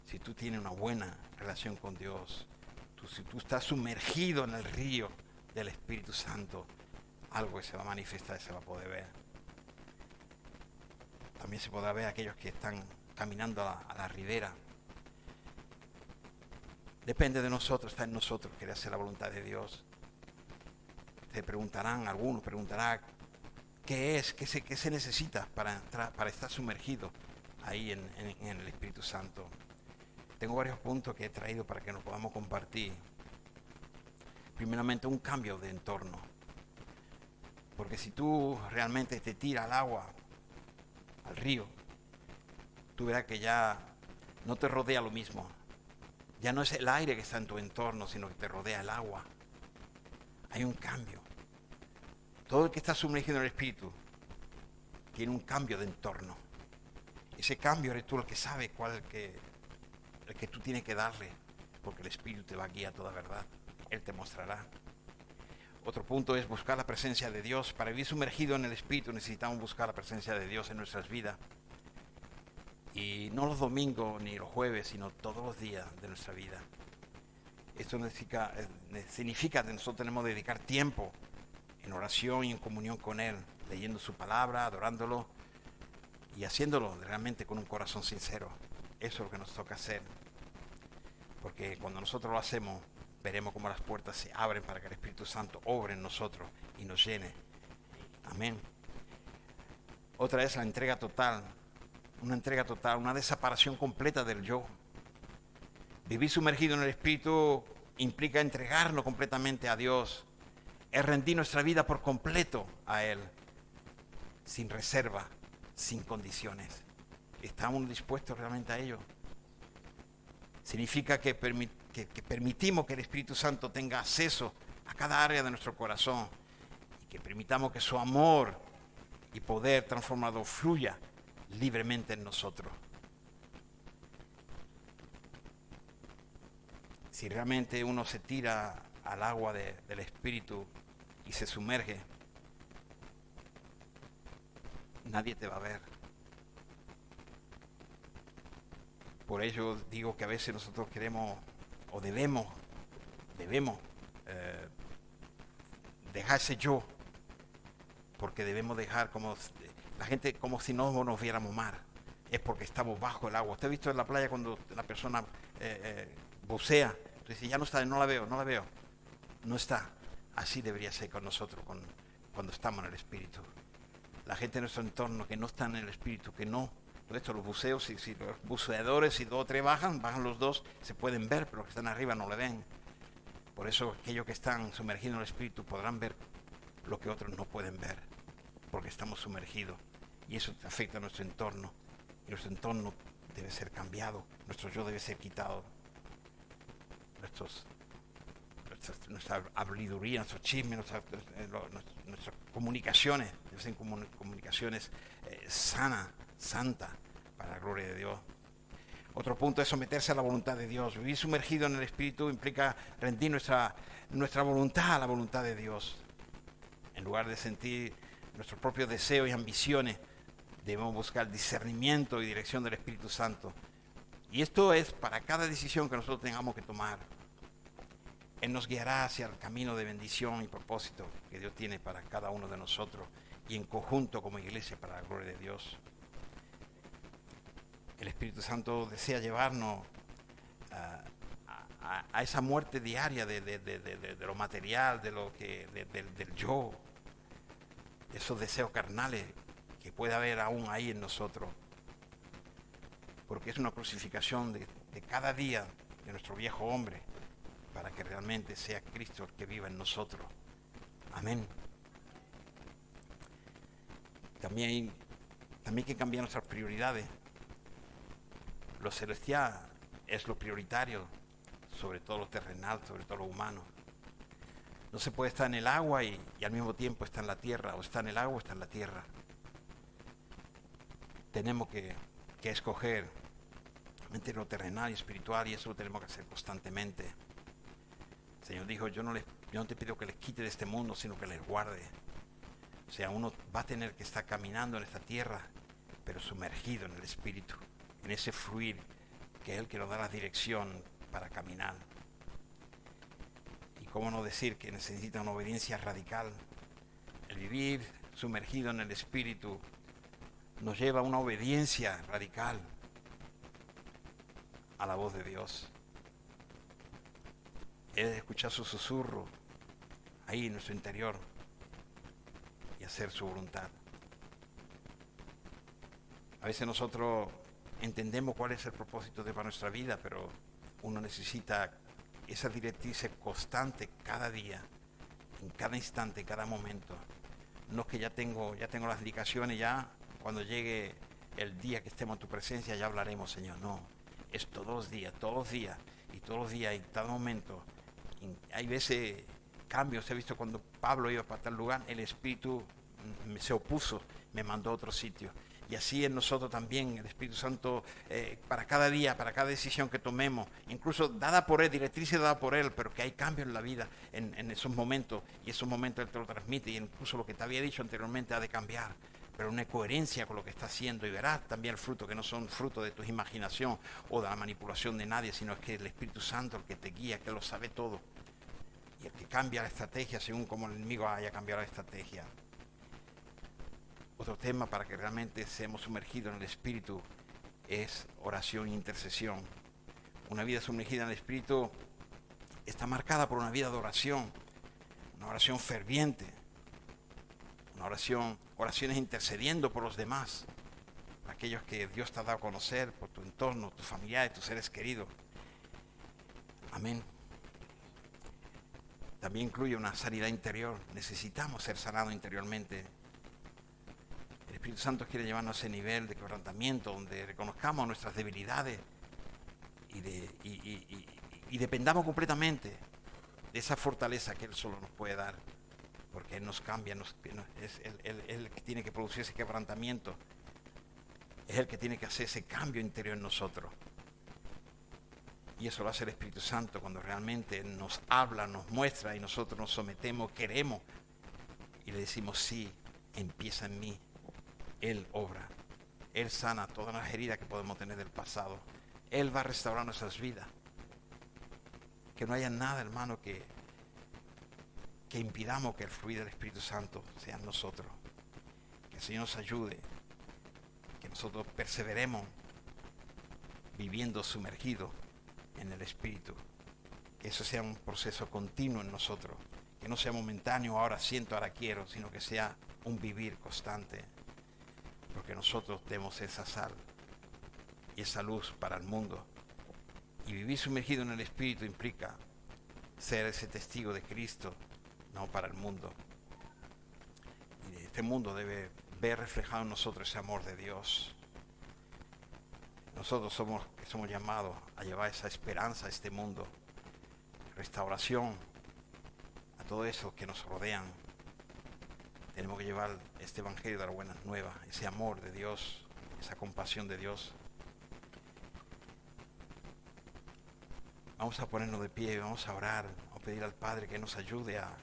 [SPEAKER 1] Si tú tienes una buena relación con Dios, si tú estás sumergido en el río del Espíritu Santo, algo que se va a manifestar, se va a poder ver. También se podrá ver a aquellos que están caminando a la ribera. Depende de nosotros, está en nosotros querer hacer la voluntad de Dios. Algunos preguntarán, ¿qué se necesita para estar sumergido ahí en el Espíritu Santo? Tengo varios puntos que he traído para que nos podamos compartir. Primeramente, un cambio de entorno. Porque si tú realmente te tiras al agua, al río, tú verás que ya no te rodea lo mismo. Ya no es el aire que está en tu entorno, sino que te rodea el agua. Hay un cambio. Todo el que está sumergido en el Espíritu tiene un cambio de entorno. Ese cambio eres tú el que sabe cuál es el que tú tienes que darle, porque el Espíritu te va a guiar a toda verdad. Él te mostrará. Otro punto es buscar la presencia de Dios. Para vivir sumergido en el Espíritu necesitamos buscar la presencia de Dios en nuestras vidas. Y no los domingos ni los jueves, sino todos los días de nuestra vida. Esto significa que nosotros tenemos que dedicar tiempo en oración y en comunión con Él, leyendo su palabra, adorándolo y haciéndolo realmente con un corazón sincero. Eso es lo que nos toca hacer. Porque cuando nosotros lo hacemos, veremos cómo las puertas se abren para que el Espíritu Santo obre en nosotros y nos llene. Amén. Otra es la entrega total. Una entrega total, una desaparición completa del yo. Vivir sumergido en el Espíritu implica entregarnos completamente a Dios. Es rendir nuestra vida por completo a Él, sin reserva, sin condiciones. ¿Está uno dispuesto realmente a ello? Significa que permitimos que el Espíritu Santo tenga acceso a cada área de nuestro corazón y que permitamos que su amor y poder transformador fluya libremente en nosotros. Si realmente uno se tira al agua del Espíritu y se sumerge, nadie te va a ver. Por ello digo que a veces nosotros queremos o debemos dejarse yo, porque debemos dejar como la gente como si no nos viéramos mar. Es porque estamos bajo el agua. ¿Usted ha visto en la playa cuando la persona bucea? Dice, ya no está, no la veo. No está. Así debería ser con nosotros cuando estamos en el Espíritu. La gente de nuestro entorno que no está en el Espíritu, que no. Por esto los buceos, si los buceadores, si 2 o 3 bajan los 2, se pueden ver, pero los que están arriba no le ven. Por eso aquellos que están sumergidos en el Espíritu podrán ver lo que otros no pueden ver, porque estamos sumergidos. Y eso afecta a nuestro entorno. Y nuestro entorno debe ser cambiado, nuestro yo debe ser quitado. Nuestra habiduría, nuestros chismes, nuestras comunicaciones deben ser comunicaciones sanas, santa, para la gloria de Dios. Otro punto es someterse a la voluntad de Dios. Vivir sumergido en el Espíritu implica rendir nuestra voluntad a la voluntad de Dios. En lugar de sentir nuestros propios deseos y ambiciones, debemos buscar discernimiento y dirección del Espíritu Santo. Y esto es para cada decisión que nosotros tengamos que tomar. Él nos guiará hacia el camino de bendición y propósito que Dios tiene para cada uno de nosotros y en conjunto como iglesia para la gloria de Dios. El Espíritu Santo desea llevarnos a esa muerte diaria de lo material, del yo, de esos deseos carnales que puede haber aún ahí en nosotros. Porque es una crucificación de cada día de nuestro viejo hombre para que realmente sea Cristo el que viva en nosotros. Amén. También hay que cambiar nuestras prioridades. Lo celestial es lo prioritario sobre todo lo terrenal, sobre todo lo humano. No se puede estar en el agua y al mismo tiempo estar en la tierra, o está en el agua o está en la tierra. Tenemos que escoger entre lo terrenal y espiritual, y eso lo tenemos que hacer constantemente. El Señor dijo, yo no te pido que les quite de este mundo, sino que les guarde. O sea, uno va a tener que estar caminando en esta tierra, pero sumergido en el Espíritu, en ese fluir que es el que nos da la dirección para caminar. Y cómo no decir que necesita una obediencia radical. El vivir sumergido en el Espíritu nos lleva a una obediencia radical a la voz de Dios. Es escuchar su susurro ahí en nuestro interior y hacer su voluntad. A veces nosotros entendemos cuál es el propósito de nuestra vida, pero uno necesita esa directriz constante cada día, en cada instante, en cada momento. No es que ya tengo las indicaciones, ya cuando llegue el día que estemos en tu presencia ya hablaremos, Señor. No, es todos los días y en cada momento. Hay veces cambios. He visto cuando Pablo iba para tal lugar, el Espíritu se opuso, me mandó a otro sitio. Y así en nosotros también, el Espíritu Santo, para cada día, para cada decisión que tomemos, incluso dada por Él, directrices dadas por Él, pero que hay cambios en la vida en esos momentos, y esos momentos Él te lo transmite, y incluso lo que te había dicho anteriormente ha de cambiar, pero una coherencia con lo que está haciendo, y verás también el fruto, que no son fruto de tu imaginación o de la manipulación de nadie, sino es que el Espíritu Santo el que te guía, que lo sabe todo, y el que cambia la estrategia según como el enemigo haya cambiado la estrategia. Otro tema para que realmente seamos sumergidos en el Espíritu es oración e intercesión. Una vida sumergida en el Espíritu está marcada por una vida de oración, una oración ferviente, oraciones intercediendo por los demás, por aquellos que Dios te ha dado a conocer, por tu entorno, tus familiares, tus seres queridos. Amén. También incluye una sanidad interior. Necesitamos ser sanados interiormente. El Espíritu Santo quiere llevarnos a ese nivel de quebrantamiento donde reconozcamos nuestras debilidades y dependamos completamente de esa fortaleza que Él solo nos puede dar, porque Él nos cambia, es Él que tiene que producir ese quebrantamiento, es el que tiene que hacer ese cambio interior en nosotros. Y eso lo hace el Espíritu Santo cuando realmente nos habla, nos muestra y nosotros nos sometemos, queremos y le decimos sí, empieza en mí. Él obra, Él sana todas las heridas que podemos tener del pasado. Él va a restaurar nuestras vidas. Que no haya nada, hermano, que impidamos que el fluir del Espíritu Santo sea en nosotros. Que el Señor nos ayude, que nosotros perseveremos viviendo sumergidos en el Espíritu, que eso sea un proceso continuo en nosotros, que no sea momentáneo, ahora siento, ahora quiero, sino que sea un vivir constante, porque nosotros tenemos esa sal y esa luz para el mundo, y vivir sumergido en el Espíritu implica ser ese testigo de Cristo, no para el mundo, y este mundo debe ver reflejado en nosotros ese amor de Dios. Nosotros somos llamados a llevar esa esperanza a este mundo, restauración a todo eso que nos rodean. Tenemos que llevar este evangelio de las buenas nuevas, ese amor de Dios, esa compasión de Dios. Vamos a ponernos de pie, vamos a orar, a pedir al Padre que nos ayude a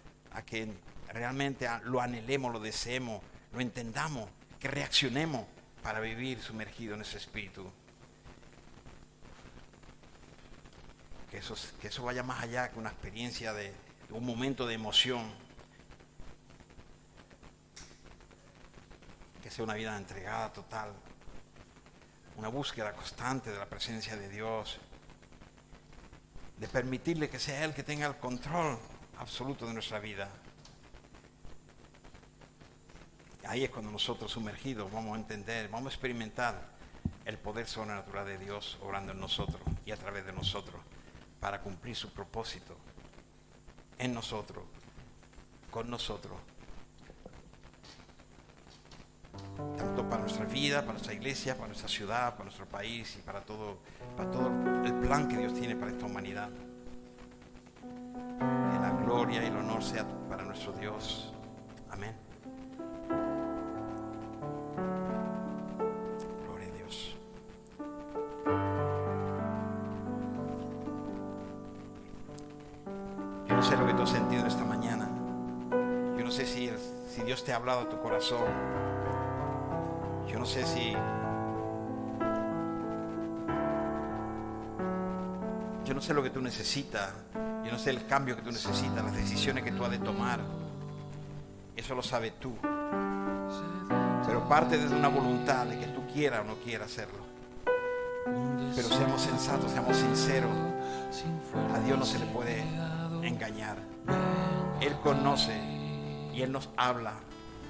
[SPEAKER 1] que realmente lo anhelemos, lo deseemos, lo entendamos, que reaccionemos para vivir sumergido en ese Espíritu. Que eso vaya más allá que una experiencia de un momento de emoción. Que sea una vida entregada total. Una búsqueda constante de la presencia de Dios. De permitirle que sea Él que tenga el control absoluto de nuestra vida. Ahí es cuando nosotros sumergidos vamos a entender, vamos a experimentar el poder sobrenatural de Dios obrando en nosotros y a través de nosotros, para cumplir su propósito en nosotros, con nosotros, tanto para nuestra vida, para nuestra iglesia, para nuestra ciudad, para nuestro país y para todo el plan que Dios tiene para esta humanidad. Que la gloria y el honor sea para nuestro Dios. Amén. Gloria a Dios. Yo no sé lo que tú has sentido esta mañana. Yo no sé si Dios te ha hablado a tu corazón. Yo no sé si... Yo no sé lo que tú necesitas. Yo no sé el cambio que tú necesitas, las decisiones que tú has de tomar. Eso lo sabes tú. Pero parte de una voluntad de que tú quieras o no quieras hacerlo. Pero seamos sensatos, seamos sinceros. A Dios no se le puede engañar. Él conoce y Él nos habla.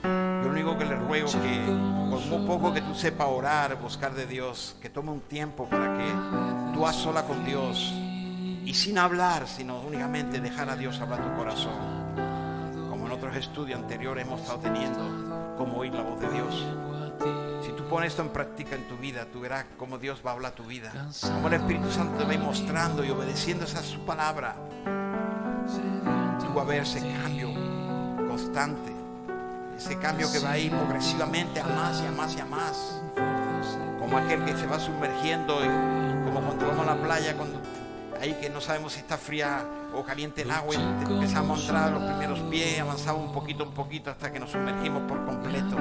[SPEAKER 1] Yo lo único que le ruego es que por muy poco que tú sepas orar, buscar de Dios, que tome un tiempo para que tú hagas sola con Dios y sin hablar, sino únicamente dejar a Dios hablar tu corazón, como en otros estudios anteriores hemos estado teniendo, como oír la voz de Dios. Si tú pones esto en práctica en tu vida, tú verás cómo Dios va a hablar tu vida, cómo el Espíritu Santo te va a ir mostrando y obedeciendo esa su palabra. Tú vas a ver ese cambio constante, ese cambio que va a ir progresivamente a más y a más y a más, como aquel que se va sumergiendo, como cuando vamos a la playa, cuando ahí que no sabemos si está fría o caliente el agua y empezamos a entrar los primeros pies, avanzamos un poquito hasta que nos sumergimos por completo.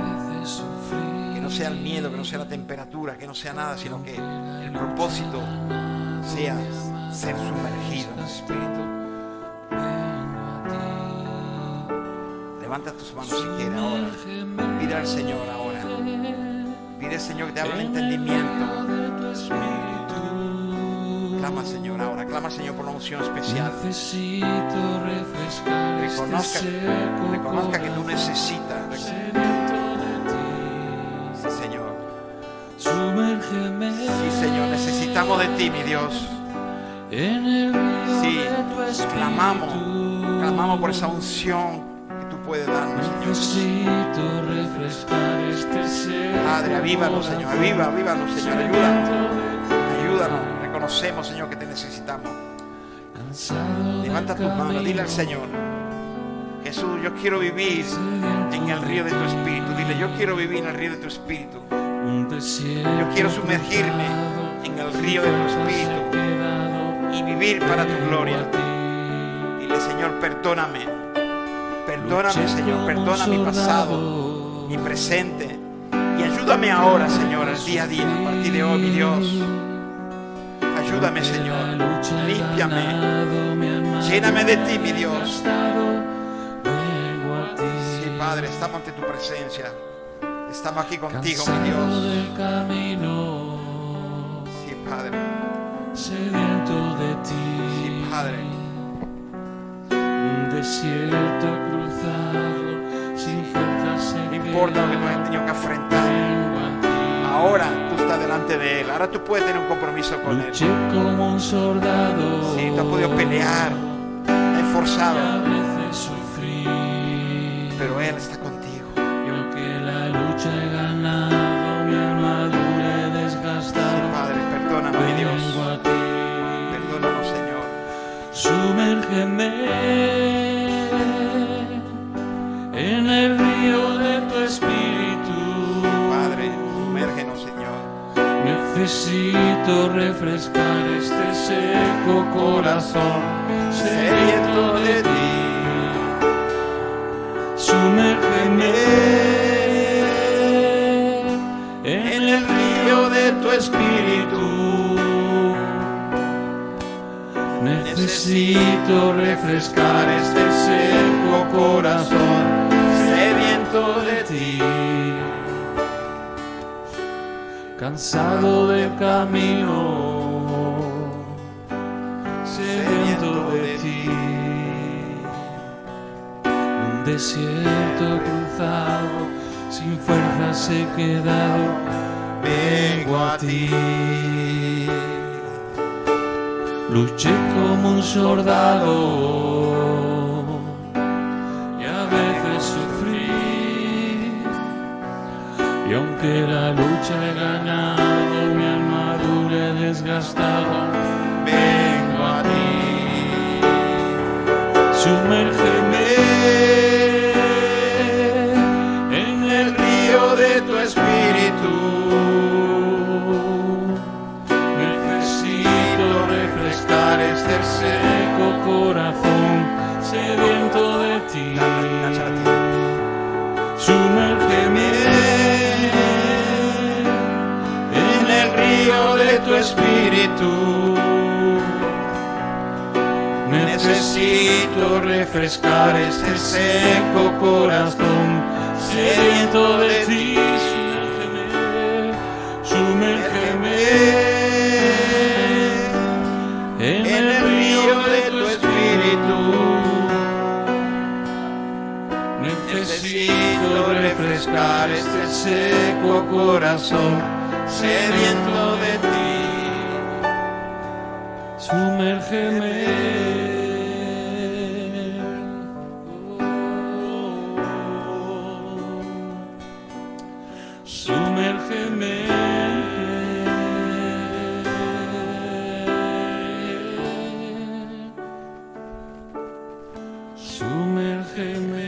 [SPEAKER 1] Que no sea el miedo, que no sea la temperatura, que no sea nada, sino que el propósito sea ser sumergido en el Espíritu. Levanta tus manos si quieres ahora. Pide al Señor ahora. Pide al Señor que te abra el entendimiento. Clama, Señor, ahora. Clama, Señor, por una unción especial. Reconozca que tú necesitas. Sí, Señor. Sí, Señor, necesitamos de ti, mi Dios. Sí, clamamos por esa unción puede darnos, Señor.
[SPEAKER 2] Necesito refrescar este ser.
[SPEAKER 1] Padre, avívanos, Señor, avívanos, Señor, ayúdanos. Reconocemos, Señor, que te necesitamos. Levanta tus manos, dile al Señor: Jesús, yo quiero vivir en el río de tu Espíritu. Dile: yo quiero vivir en el río de tu Espíritu. Yo quiero sumergirme en el río de tu Espíritu y vivir para tu gloria. Dile: Señor, perdóname. Perdóname, Señor, perdona mi pasado, mi presente, y ayúdame ahora, Señor, al día a día, a partir de hoy, mi Dios. Ayúdame, Señor, límpiame, lléname de ti, mi Dios. Sí, Padre, estamos ante tu presencia, estamos aquí contigo, mi Dios. Sí, Padre.
[SPEAKER 2] Sediento de ti.
[SPEAKER 1] Sí, Padre.
[SPEAKER 2] Un desierto cruzado, sin fuerzas.
[SPEAKER 1] No importa lo que tú hayas tenido que enfrentar. Ahora tú estás delante de Él. Ahora tú puedes tener un compromiso con Él.
[SPEAKER 2] Luché como un soldado.
[SPEAKER 1] Sí, tú has podido pelear, te has esforzado.
[SPEAKER 2] A veces sufrí.
[SPEAKER 1] Pero Él está contigo.
[SPEAKER 2] Y aunque la lucha he ganado, mi armadura he desgastado.
[SPEAKER 1] Sí, Padre, perdónanos, mi Dios.
[SPEAKER 2] Vengo a ti.
[SPEAKER 1] Perdónanos, Señor.
[SPEAKER 2] Sumérgeme en el río de tu espíritu.
[SPEAKER 1] Padre, sumérgenos, Señor.
[SPEAKER 2] Necesito refrescar este seco corazón sediento de ti. Sumérgeme en el río de tu espíritu. Necesito refrescar este seco corazón sediento de ti. Cansado del camino, sediento de ti. Un desierto cruzado, sin fuerzas he quedado. Vengo a ti. Luché como un soldado y a veces sufrí. Y aunque la lucha he ganado, mi armadura he desgastado. Vengo a ti. Sumérgeme en el río de tu espíritu. Refrescar este seco corazón sediento de ti. Sumérgeme en el río de tu espíritu. Necesito refrescar este seco corazón sediento de ti. Sumérgeme en el río de tu espíritu. Necesito refrescar este seco corazón sediento de ti. Sumérgeme. Sumérgeme. Sumérgeme.